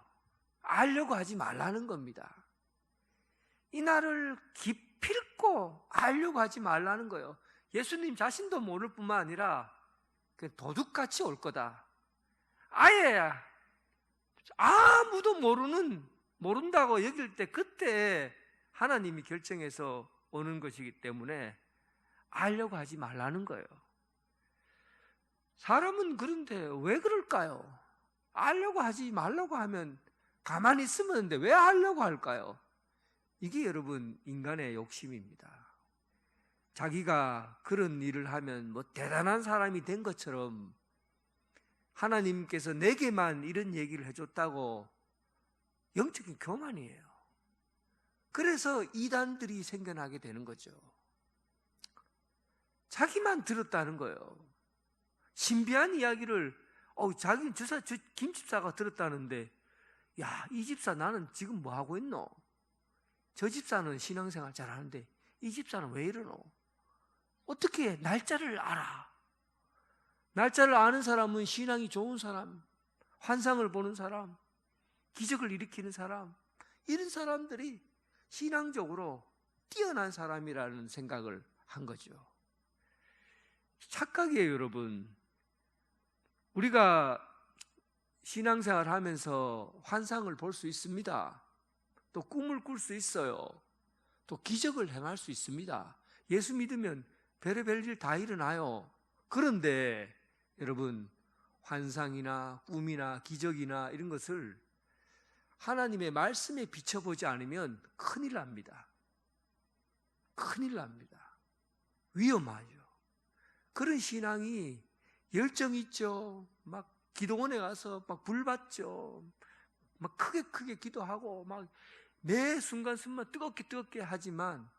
알려고 하지 말라는 겁니다. 이 날을 기필코 알려고 하지 말라는 거예요. 예수님 자신도 모를 뿐만 아니라 도둑같이 올 거다. 아예 아무도 모른다고 여길 때 그때 하나님이 결정해서 오는 것이기 때문에 알려고 하지 말라는 거예요. 사람은 그런데 왜 그럴까요? 알려고 하지 말라고 하면 가만히 있으면 되는데 왜 하려고 할까요? 이게 여러분 인간의 욕심입니다. 자기가 그런 일을 하면 뭐 대단한 사람이 된 것처럼 하나님께서 내게만 이런 얘기를 해줬다고 영적인 교만이에요. 그래서 이단들이 생겨나게 되는 거죠. 자기만 들었다는 거예요. 신비한 이야기를 자기는 저 김집사가 들었다는데, 야, 이 집사 나는 지금 뭐 하고 있노? 저 집사는 신앙생활 잘하는데 이 집사는 왜 이러노? 어떻게 날짜를 알아? 날짜를 아는 사람은 신앙이 좋은 사람, 환상을 보는 사람, 기적을 일으키는 사람, 이런 사람들이 신앙적으로 뛰어난 사람이라는 생각을 한 거죠. 착각이에요, 여러분. 우리가 신앙생활 하면서 환상을 볼 수 있습니다. 또 꿈을 꿀 수 있어요. 또 기적을 행할 수 있습니다. 예수 믿으면 별의별 일 다 일어나요. 그런데 여러분, 환상이나 꿈이나 기적이나 이런 것을 하나님의 말씀에 비춰보지 않으면 큰일 납니다. 큰일 납니다. 위험하죠. 그런 신앙이 열정 있죠. 막 기도원에 가서 막 불 받죠. 막 크게 기도하고 막 매 순간순간 뜨겁게 하지만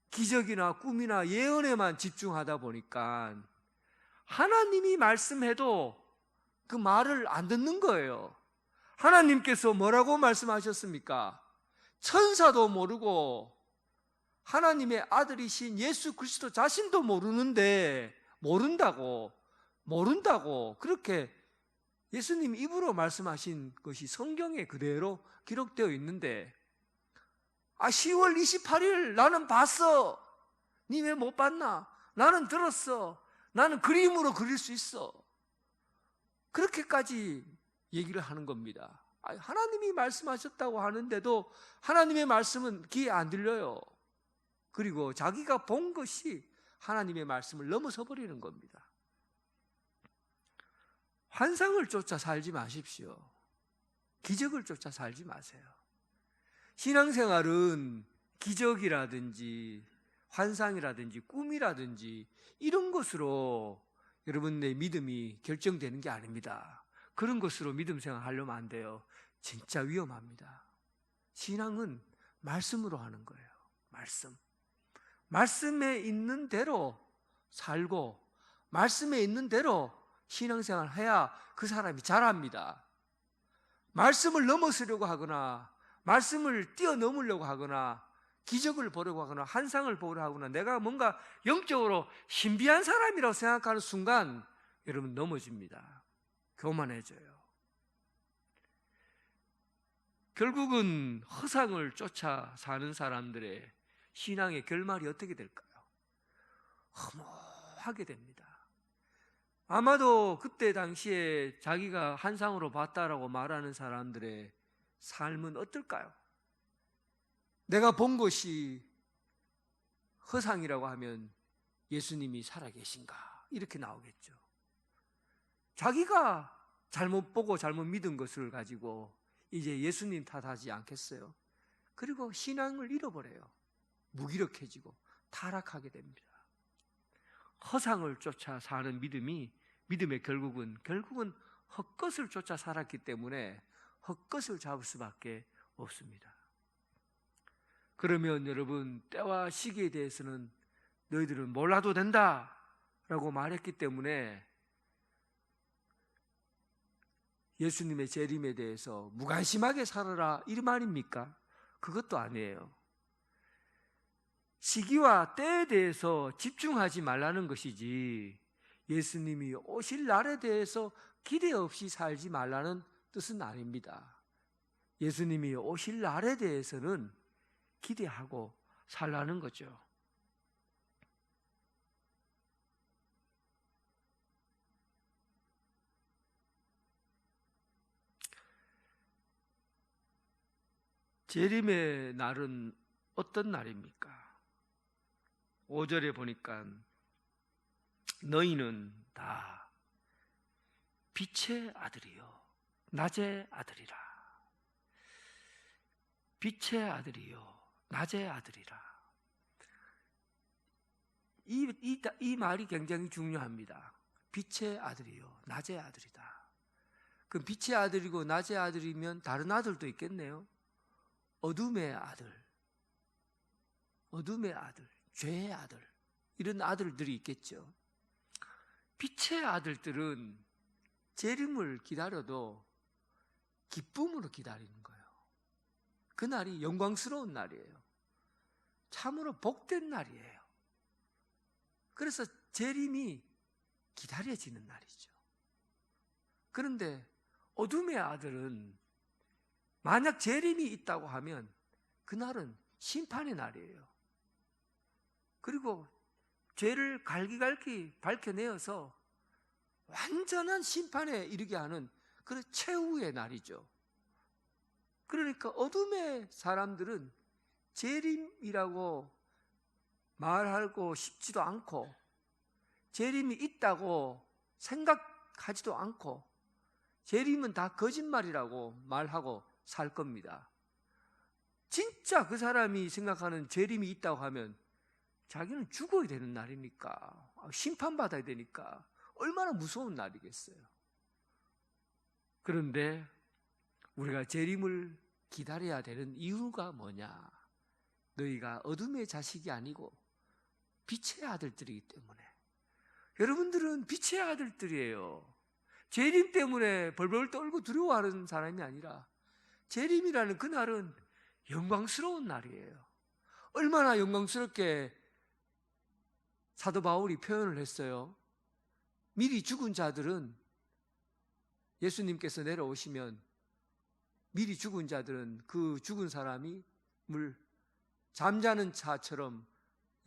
기적이나 꿈이나 예언에만 집중하다 보니까 하나님이 말씀해도 그 말을 안 듣는 거예요. 하나님께서 뭐라고 말씀하셨습니까? 천사도 모르고 하나님의 아들이신 예수 그리스도 자신도 모르는데 모른다고 그렇게 예수님 입으로 말씀하신 것이 성경에 그대로 기록되어 있는데, 10월 28일 나는 봤어. 니 왜 못 봤나? 나는 들었어. 나는 그림으로 그릴 수 있어. 그렇게까지 얘기를 하는 겁니다. 하나님이 말씀하셨다고 하는데도 하나님의 말씀은 귀에 안 들려요. 그리고 자기가 본 것이 하나님의 말씀을 넘어서 버리는 겁니다. 환상을 쫓아 살지 마십시오. 기적을 쫓아 살지 마세요. 신앙생활은 기적이라든지 환상이라든지 꿈이라든지 이런 것으로 여러분의 믿음이 결정되는 게 아닙니다. 그런 것으로 믿음 생활하려면 안 돼요. 진짜 위험합니다. 신앙은 말씀으로 하는 거예요. 말씀에 있는 대로 살고 말씀에 있는 대로 신앙생활을 해야 그 사람이 자랍니다. 말씀을 넘어서려고 하거나 말씀을 뛰어넘으려고 하거나 기적을 보려고 하거나 환상을 보려고 하거나 내가 뭔가 영적으로 신비한 사람이라고 생각하는 순간 여러분 넘어집니다. 교만해져요. 결국은 허상을 쫓아 사는 사람들의 신앙의 결말이 어떻게 될까요? 허무하게 됩니다. 아마도 그때 당시에 자기가 환상으로 봤다라고 말하는 사람들의 삶은 어떨까요? 내가 본 것이 허상이라고 하면 예수님이 살아계신가? 이렇게 나오겠죠. 자기가 잘못 보고 잘못 믿은 것을 가지고 이제 예수님 탓하지 않겠어요? 그리고 신앙을 잃어버려요. 무기력해지고 타락하게 됩니다. 허상을 쫓아 사는 믿음의 결국은 헛것을 쫓아 살았기 때문에 헛것을 잡을 수밖에 없습니다. 그러면 여러분, 때와 시기에 대해서는 너희들은 몰라도 된다 라고 말했기 때문에 예수님의 재림에 대해서 무관심하게 살아라 이 말입니까? 그것도 아니에요. 시기와 때에 대해서 집중하지 말라는 것이지 예수님이 오실 날에 대해서 기대 없이 살지 말라는 뜻은 아닙니다. 예수님이 오실 날에 대해서는 기대하고 살라는 거죠. 재림의 날은 어떤 날입니까? 5절에 보니까 너희는 다 빛의 아들이요 낮의 아들이라. 빛의 아들이요 낮의 아들이라. 이 말이 굉장히 중요합니다. 빛의 아들이요 낮의 아들이다. 그럼 빛의 아들이고 낮의 아들이면 다른 아들도 있겠네요. 어둠의 아들, 죄의 아들, 이런 아들들이 있겠죠. 빛의 아들들은 재림을 기다려도 기쁨으로 기다리는 거예요. 그날이 영광스러운 날이에요. 참으로 복된 날이에요. 그래서 재림이 기다려지는 날이죠. 그런데 어둠의 아들은 만약 재림이 있다고 하면 그날은 심판의 날이에요. 그리고 죄를 갈기갈기 밝혀내어서 완전한 심판에 이르게 하는 그런 최후의 날이죠. 그러니까 어둠의 사람들은 재림이라고 말하고 싶지도 않고 재림이 있다고 생각하지도 않고 재림은 다 거짓말이라고 말하고 살 겁니다. 진짜 그 사람이 생각하는 재림이 있다고 하면 자기는 죽어야 되는 날이니까, 심판받아야 되니까 얼마나 무서운 날이겠어요. 그런데 우리가 재림을 기다려야 되는 이유가 뭐냐? 너희가 어둠의 자식이 아니고 빛의 아들들이기 때문에. 여러분들은 빛의 아들들이에요. 재림 때문에 벌벌 떨고 두려워하는 사람이 아니라 재림이라는 그날은 영광스러운 날이에요. 얼마나 영광스럽게 사도 바울이 표현을 했어요. 미리 죽은 자들은 예수님께서 내려오시면 미리 죽은 자들은 그 죽은 사람이 잠자는 자처럼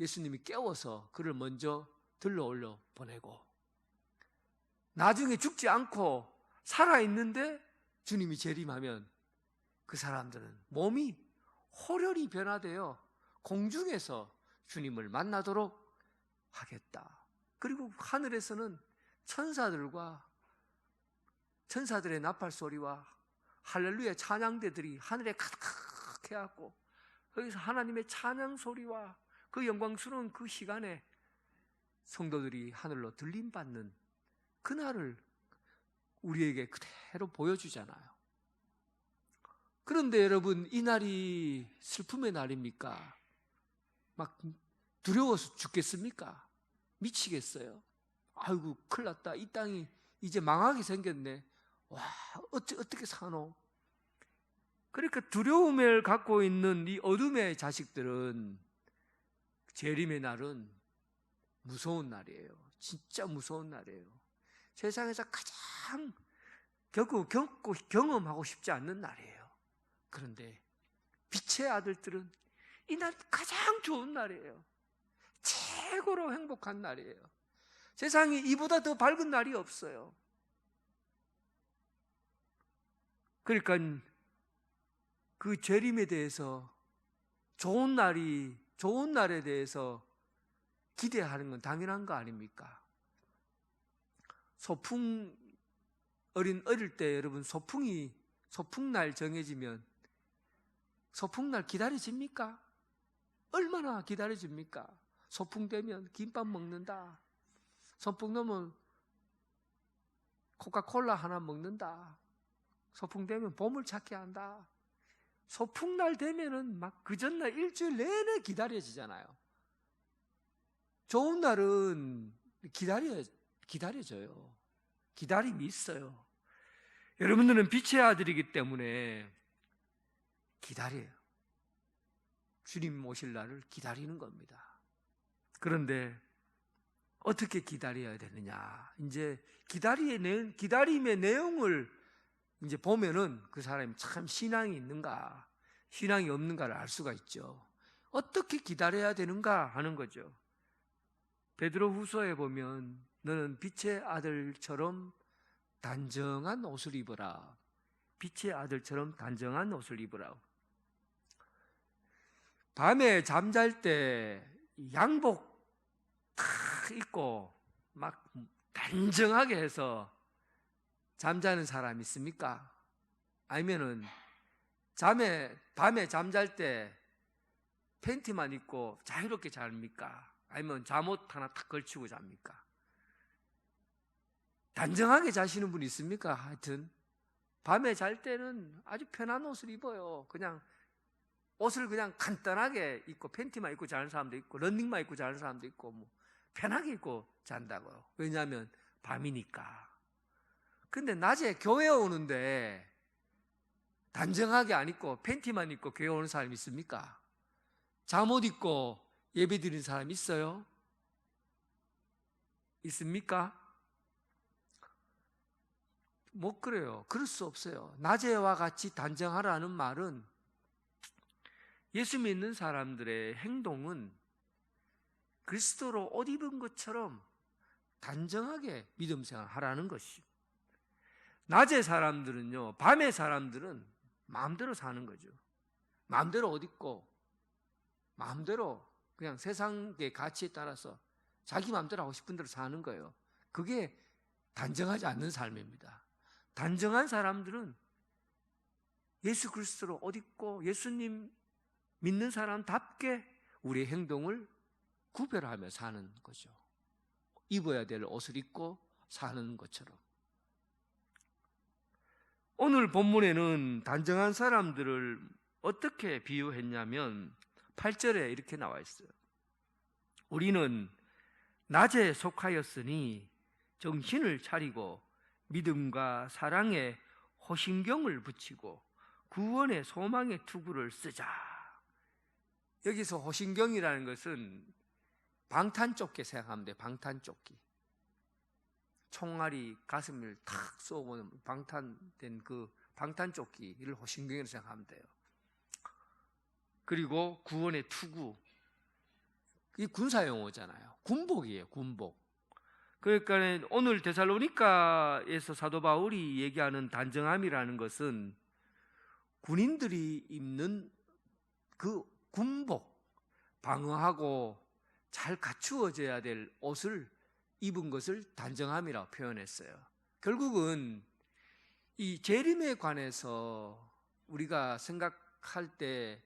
예수님이 깨워서 그를 먼저 들러 올려 보내고 나중에 죽지 않고 살아있는데 주님이 재림하면 그 사람들은 몸이 호련히 변화되어 공중에서 주님을 만나도록 하겠다. 그리고 하늘에서는 천사들과 천사들의 나팔 소리와 할렐루야 찬양대들이 하늘에 가득해갖고 거기서 하나님의 찬양 소리와 그 영광스러운 그 시간에 성도들이 하늘로 들림받는 그날을 우리에게 그대로 보여주잖아요. 그런데 여러분, 이 날이 슬픔의 날입니까? 막 두려워서 죽겠습니까? 미치겠어요? 아이고 큰일 났다, 이 땅이 이제 망하게 생겼네, 와 어떻게 사노? 그러니까 두려움을 갖고 있는 이 어둠의 자식들은 재림의 날은 무서운 날이에요. 진짜 무서운 날이에요. 세상에서 가장 겪고 경험하고 싶지 않는 날이에요. 그런데 빛의 아들들은 이 날이 가장 좋은 날이에요. 최고로 행복한 날이에요. 세상에 이보다 더 밝은 날이 없어요. 그러니까 그 재림에 대해서 좋은 날에 대해서 기대하는 건 당연한 거 아닙니까? 어릴 때 여러분 소풍날 정해지면 소풍날 기다려집니까? 얼마나 기다려집니까? 소풍 되면 김밥 먹는다, 소풍 되면 코카콜라 하나 먹는다, 소풍 되면 보물찾기 한다. 소풍날 되면은 막 그 전날 일주일 내내 기다려지잖아요. 좋은 날은 기다려져요. 기다림이 있어요. 여러분들은 빛의 아들이기 때문에 기다려요. 주님 오실 날을 기다리는 겁니다. 그런데 어떻게 기다려야 되느냐? 이제 기다림의 내용을 이제 보면은 그 사람이 참 신앙이 있는가, 신앙이 없는가를 알 수가 있죠. 어떻게 기다려야 되는가 하는 거죠. 베드로후서에 보면 너는 빛의 아들처럼 단정한 옷을 입어라. 빛의 아들처럼 단정한 옷을 입으라. 밤에 잠잘 때 양복 탁 입고 막 단정하게 해서 잠자는 사람 있습니까? 아니면은 밤에 잠잘 때 팬티만 입고 자유롭게 잡니까? 아니면 잠옷 하나 탁 걸치고 잡니까? 단정하게 자시는 분 있습니까? 하여튼 밤에 잘 때는 아주 편한 옷을 입어요. 그냥 옷을 그냥 간단하게 입고 팬티만 입고 자는 사람도 있고 런닝만 입고 자는 사람도 있고 뭐 편하게 입고 잔다고요. 왜냐하면 밤이니까. 근데 낮에 교회 오는데 단정하게 안 입고 팬티만 입고 교회 오는 사람 있습니까? 잠옷 입고 예배 드리는 사람 있어요? 있습니까? 못 그래요. 그럴 수 없어요. 낮에와 같이 단정하라는 말은 예수 믿는 사람들의 행동은 그리스도로 옷 입은 것처럼 단정하게 믿음 생활 하라는 것이죠. 낮의 사람들은요, 밤의 사람들은 마음대로 사는 거죠. 마음대로 옷 입고 마음대로 그냥 세상의 가치에 따라서 자기 마음대로 하고 싶은 대로 사는 거예요. 그게 단정하지 않는 삶입니다. 단정한 사람들은 예수 그리스도로 옷 입고 예수님 믿는 사람답게 우리의 행동을 구별하며 사는 거죠. 입어야 될 옷을 입고 사는 것처럼. 오늘 본문에는 단정한 사람들을 어떻게 비유했냐면 8절에 이렇게 나와 있어요. 우리는 낮에 속하였으니 정신을 차리고 믿음과 사랑에 호심경을 붙이고 구원의 소망의 투구를 쓰자. 여기서 호심경이라는 것은 방탄조끼 생각하면 돼요. 방탄조끼. 총알이 가슴을 탁 쏘고 방탄된 그 방탄조끼를 호심경이라고 생각하면 돼요. 그리고 구원의 투구. 이 군사용어잖아요. 군복이에요. 군복. 그러니까 오늘 데살로니가에서 사도 바울이 얘기하는 단정함이라는 것은 군인들이 입는 그 군복, 방어하고 잘 갖추어져야 될 옷을 입은 것을 단정함이라고 표현했어요. 결국은 이 재림에 관해서 우리가 생각할 때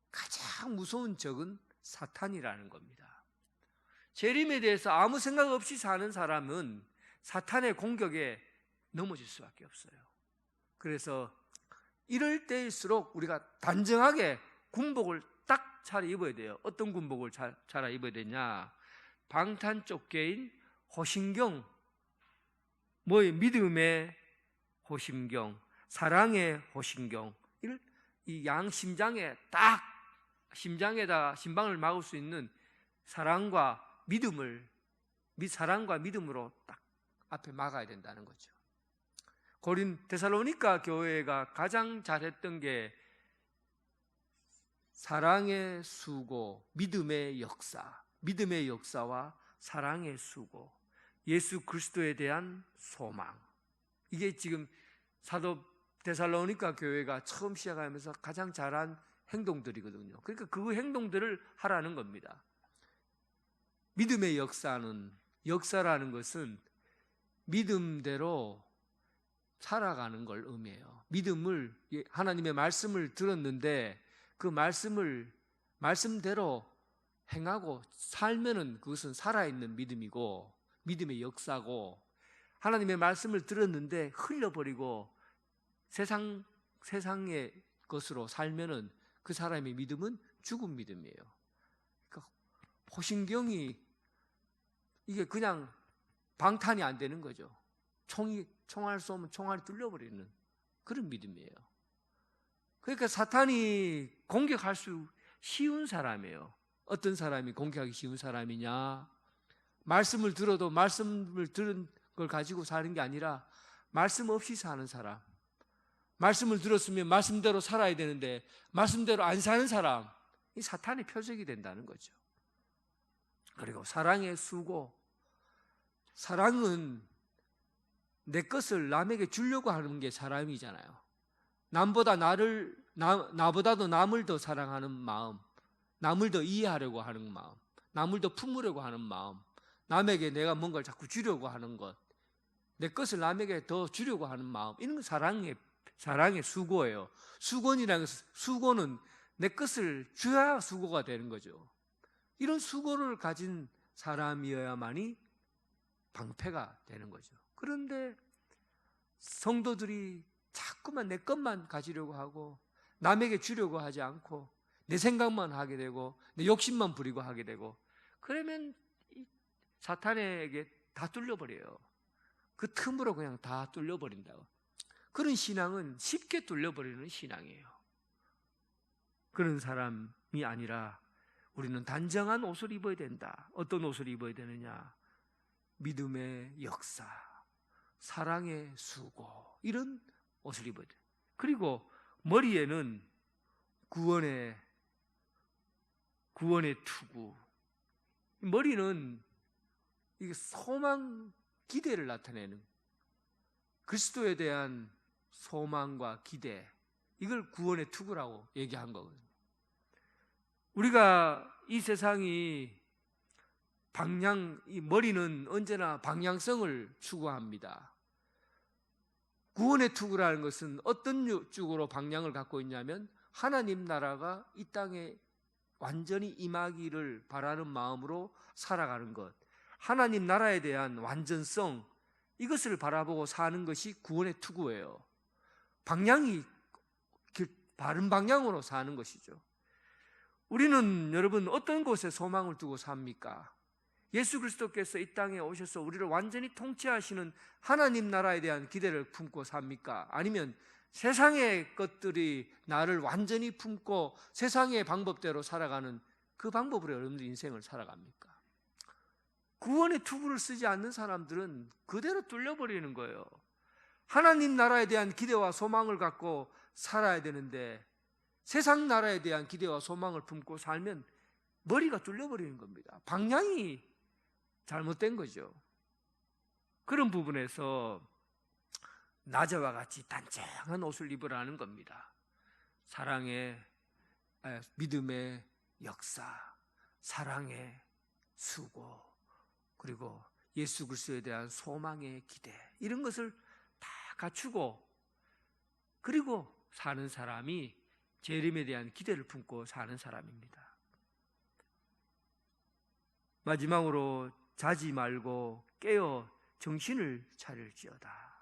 가장 무서운 적은 사탄이라는 겁니다. 재림에 대해서 아무 생각 없이 사는 사람은 사탄의 공격에 넘어질 수밖에 없어요. 그래서 이럴 때일수록 우리가 단정하게 군복을 딱 차려입어야 돼요. 어떤 군복을 차려입어야 되냐? 방탄조끼인 호심경, 믿음의 호심경, 사랑의 호심경, 이 양심장에 딱 심장에다 심방을 막을 수 있는 사랑과 믿음으로 딱 앞에 막아야 된다는 거죠. 데살로니가 교회가 가장 잘했던 게 사랑의 수고, 믿음의 역사와 사랑의 수고, 예수 그리스도에 대한 소망. 이게 지금 사도 데살로니가 교회가 처음 시작하면서 가장 잘한 행동들이거든요. 그러니까 그 행동들을 하라는 겁니다. 믿음의 역사라는 것은 믿음대로 살아가는 걸 의미해요. 하나님의 말씀을 들었는데 그 말씀대로 행하고 살면은 그것은 살아있는 믿음이고 믿음의 역사고, 하나님의 말씀을 들었는데 흘려버리고 세상의 것으로 살면은 그 사람의 믿음은 죽은 믿음이에요. 그러니까 호심경이 이게 그냥 방탄이 안 되는 거죠. 총알 쏘면 총알이 뚫려버리는 그런 믿음이에요. 그러니까 사탄이 공격할 수 쉬운 사람이에요. 어떤 사람이 공격하기 쉬운 사람이냐? 말씀을 들어도 말씀을 들은 걸 가지고 사는 게 아니라 말씀 없이 사는 사람. 말씀을 들었으면 말씀대로 살아야 되는데 말씀대로 안 사는 사람, 이 사탄의 표적이 된다는 거죠. 그리고 사랑의 수고. 사랑은 내 것을 남에게 주려고 하는 게 사람이잖아요. 나보다도 남을 더 사랑하는 마음, 남을 더 이해하려고 하는 마음, 남을 더 품으려고 하는 마음, 남에게 내가 뭔가를 자꾸 주려고 하는 것, 내 것을 남에게 더 주려고 하는 마음, 이런 건 사랑의 수고예요. 수고는 내 것을 줘야 수고가 되는 거죠. 이런 수고를 가진 사람이어야만이 방패가 되는 거죠. 그런데 성도들이 자꾸만 내 것만 가지려고 하고 남에게 주려고 하지 않고 내 생각만 하게 되고 내 욕심만 부리고 하게 되고, 그러면 사탄에게 다 뚫려버려요. 그 틈으로 그냥 다 뚫려버린다고. 그런 신앙은 쉽게 뚫려버리는 신앙이에요. 그런 사람이 아니라 우리는 단정한 옷을 입어야 된다. 어떤 옷을 입어야 되느냐? 믿음의 역사, 사랑의 수고, 이런 옷을 입어야 돼요. 그리고 머리에는 구원의 투구. 머리는 이게 소망, 기대를 나타내는, 그리스도에 대한 소망과 기대, 이걸 구원의 투구라고 얘기한 거거든요. 우리가 이 세상이 이 머리는 언제나 방향성을 추구합니다. 구원의 투구라는 것은 어떤 쪽으로 방향을 갖고 있냐면 하나님 나라가 이 땅에 완전히 임하기를 바라는 마음으로 살아가는 것, 하나님 나라에 대한 완전성, 이것을 바라보고 사는 것이 구원의 투구예요. 방향이 바른 방향으로 사는 것이죠. 우리는 여러분 어떤 곳에 소망을 두고 삽니까? 예수 그리스도께서 이 땅에 오셔서 우리를 완전히 통치하시는 하나님 나라에 대한 기대를 품고 삽니까? 아니면 세상의 것들이 나를 완전히 품고 세상의 방법대로 살아가는 그 방법으로 여러분들 인생을 살아갑니까? 구원의 투구를 쓰지 않는 사람들은 그대로 뚫려버리는 거예요. 하나님 나라에 대한 기대와 소망을 갖고 살아야 되는데 세상 나라에 대한 기대와 소망을 품고 살면 머리가 뚫려버리는 겁니다. 방향이 잘못된 거죠. 그런 부분에서 나저와 같이 단정한 옷을 입으라는 겁니다. 믿음의 역사, 사랑의 수고, 그리고 예수 그리스도에 대한 소망의 기대, 이런 것을 다 갖추고 그리고 사는 사람이 재림에 대한 기대를 품고 사는 사람입니다. 마지막으로 자지 말고 깨어 정신을 차릴지어다.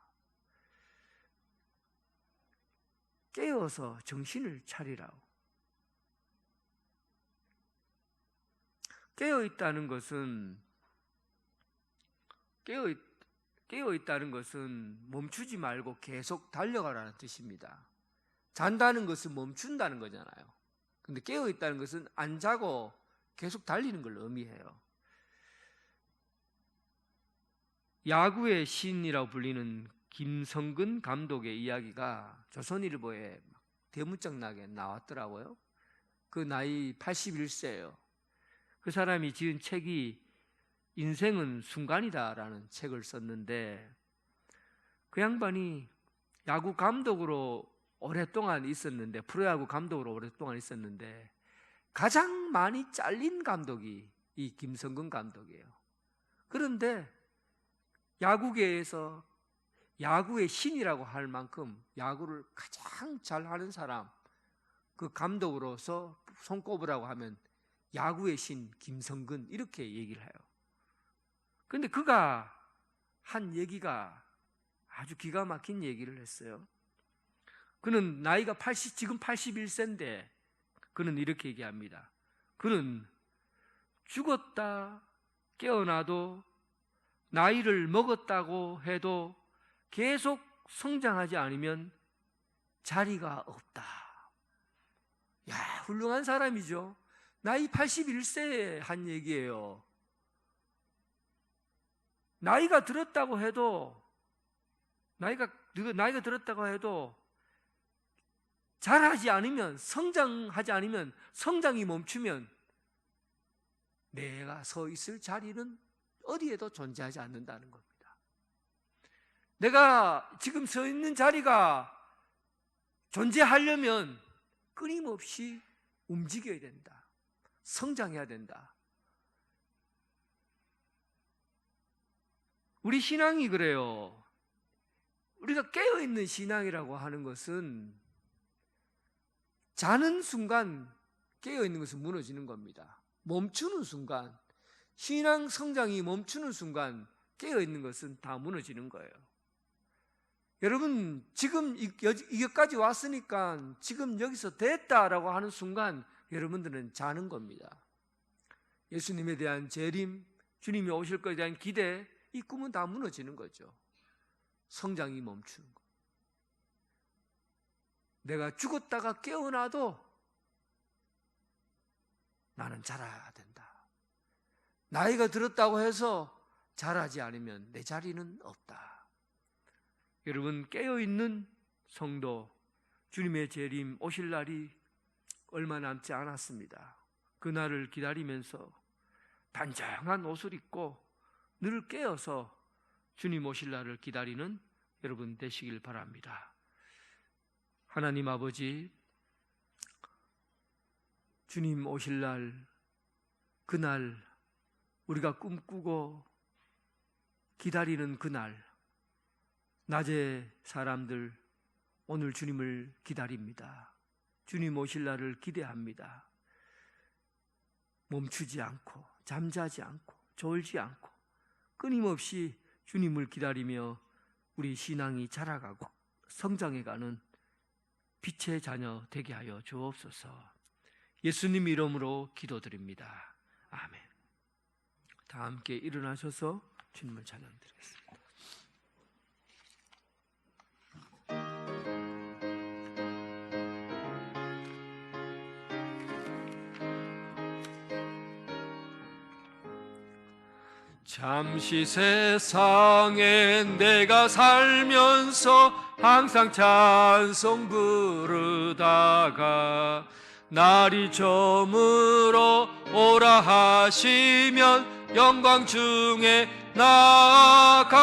깨어서 정신을 차리라고. 깨어 있다는 것은 멈추지 말고 계속 달려가라는 뜻입니다. 잔다는 것은 멈춘다는 거잖아요. 근데 깨어 있다는 것은 안 자고 계속 달리는 걸 의미해요. 야구의 신이라고 불리는 김성근 감독의 이야기가 조선일보에 대문짝나게 나왔더라고요. 그 나이 81세예요. 그 사람이 지은 책이 인생은 순간이다라는 책을 썼는데, 그 양반이 야구 감독으로 오랫동안 있었는데, 프로야구 감독으로 오랫동안 있었는데 가장 많이 잘린 감독이 이 김성근 감독이에요. 그런데 야구계에서 야구의 신이라고 할 만큼 야구를 가장 잘하는 사람, 그 감독으로서 손꼽으라고 하면 야구의 신 김성근, 이렇게 얘기를 해요. 그런데 그가 한 얘기가 아주 기가 막힌 얘기를 했어요. 그는 나이가 지금 81세인데 그는 이렇게 얘기합니다. 그는 죽었다 깨어나도 나이를 먹었다고 해도 계속 성장하지 않으면 자리가 없다. 야, 훌륭한 사람이죠. 나이 81세에 한 얘기예요. 나이가 들었다고 해도 잘하지 않으면, 성장하지 않으면, 성장이 멈추면 내가 서 있을 자리는 어디에도 존재하지 않는다는 겁니다. 내가 지금 서 있는 자리가 존재하려면 끊임없이 움직여야 된다. 성장해야 된다. 우리 신앙이 그래요. 우리가 깨어있는 신앙이라고 하는 것은 자는 순간 깨어있는 것은 무너지는 겁니다. 멈추는 순간, 신앙 성장이 멈추는 순간 깨어있는 것은 다 무너지는 거예요. 여러분, 지금 여기까지 왔으니까 지금 여기서 됐다라고 하는 순간 여러분들은 자는 겁니다. 예수님에 대한 재림, 주님이 오실 것에 대한 기대, 이 꿈은 다 무너지는 거죠. 성장이 멈추는 거. 내가 죽었다가 깨어나도 나는 자라야 된다. 나이가 들었다고 해서 자라지 않으면 내 자리는 없다. 여러분, 깨어있는 성도, 주님의 재림 오실 날이 얼마 남지 않았습니다. 그날을 기다리면서 단정한 옷을 입고 늘 깨어서 주님 오실 날을 기다리는 여러분 되시길 바랍니다. 하나님 아버지, 주님 오실 날, 그날 우리가 꿈꾸고 기다리는 그날, 낮에 사람들 오늘 주님을 기다립니다. 주님 오실 날을 기대합니다. 멈추지 않고 잠자지 않고 졸지 않고 끊임없이 주님을 기다리며 우리 신앙이 자라가고 성장해가는 빛의 자녀 되게 하여 주옵소서. 예수님 이름으로 기도드립니다. 아멘. 다 함께 일어나셔서 주님을 찬양드리겠습니다. 잠시 세상에 내가 살면서 항상 찬송 부르다가 날이 저물어 오라 하시면 영광 중에 나아가리.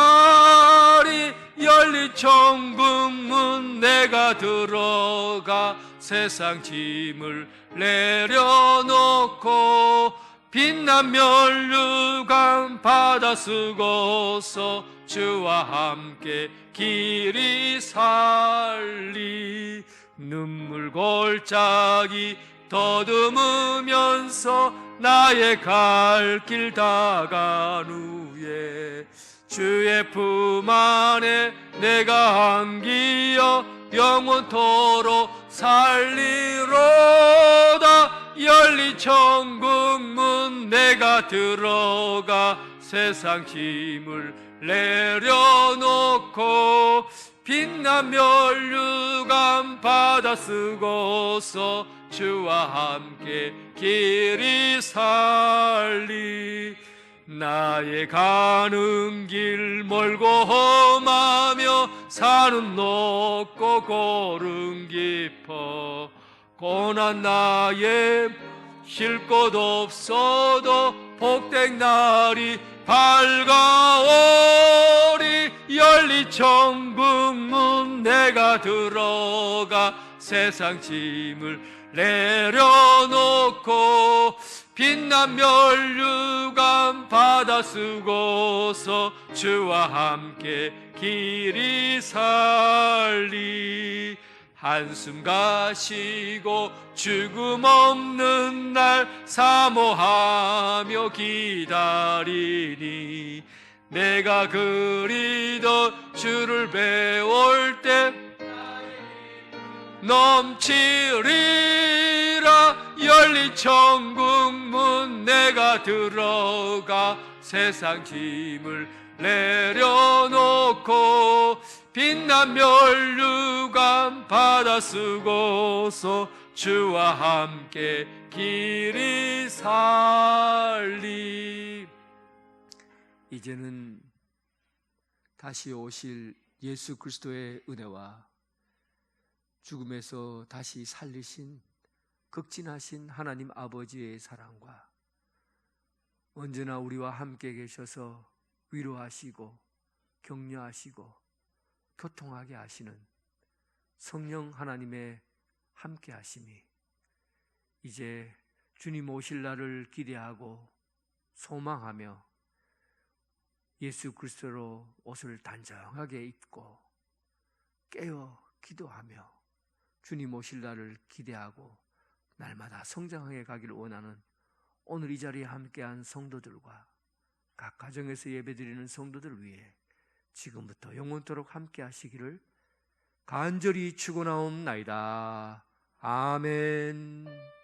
열린 천국문 내가 들어가 세상 짐을 내려놓고 빛난 면류관 받아 쓰고서 주와 함께 길이 살리. 눈물 골짜기 더듬으면서 나의 갈 길 다간 후에 주의 품 안에 내가 안기어 영원토록 살리로다. 열린 천국문 내가 들어가 세상 짐을 내려놓고 빛난 면류관 받아 쓰고서 주와 함께 길이 살리. 나의 가는 길 멀고 험하며 산은 높고 고름 깊어 고난 나의 쉴 곳 없어도 복된 날이 밝아오리. 열린 천국문 내가 들어가 세상 짐을 내려놓고 빛난 면류관 받아 쓰고서 주와 함께 길이 살리. 한숨 가시고 죽음 없는 날 사모하며 기다리니 내가 그리던 주를 배울 때 넘치리라. 열린 천국문 내가 들어가 세상 짐을 내려놓고 빛난 면류관 받아 쓰고서 주와 함께 길이 살리. 이제는 다시 오실 예수 그리스도의 은혜와 죽음에서 다시 살리신 극진하신 하나님 아버지의 사랑과 언제나 우리와 함께 계셔서 위로하시고 격려하시고 교통하게 하시는 성령 하나님의 함께 하심이 이제 주님 오실 날을 기대하고 소망하며 예수 그리스도로 옷을 단정하게 입고 깨어 기도하며 주님 오실 날을 기대하고 날마다 성장해 가기를 원하는 오늘 이 자리에 함께한 성도들과 각 가정에서 예배드리는 성도들 위해 지금부터 영원토록 함께 하시기를 간절히 축원하옵나이다. 아멘.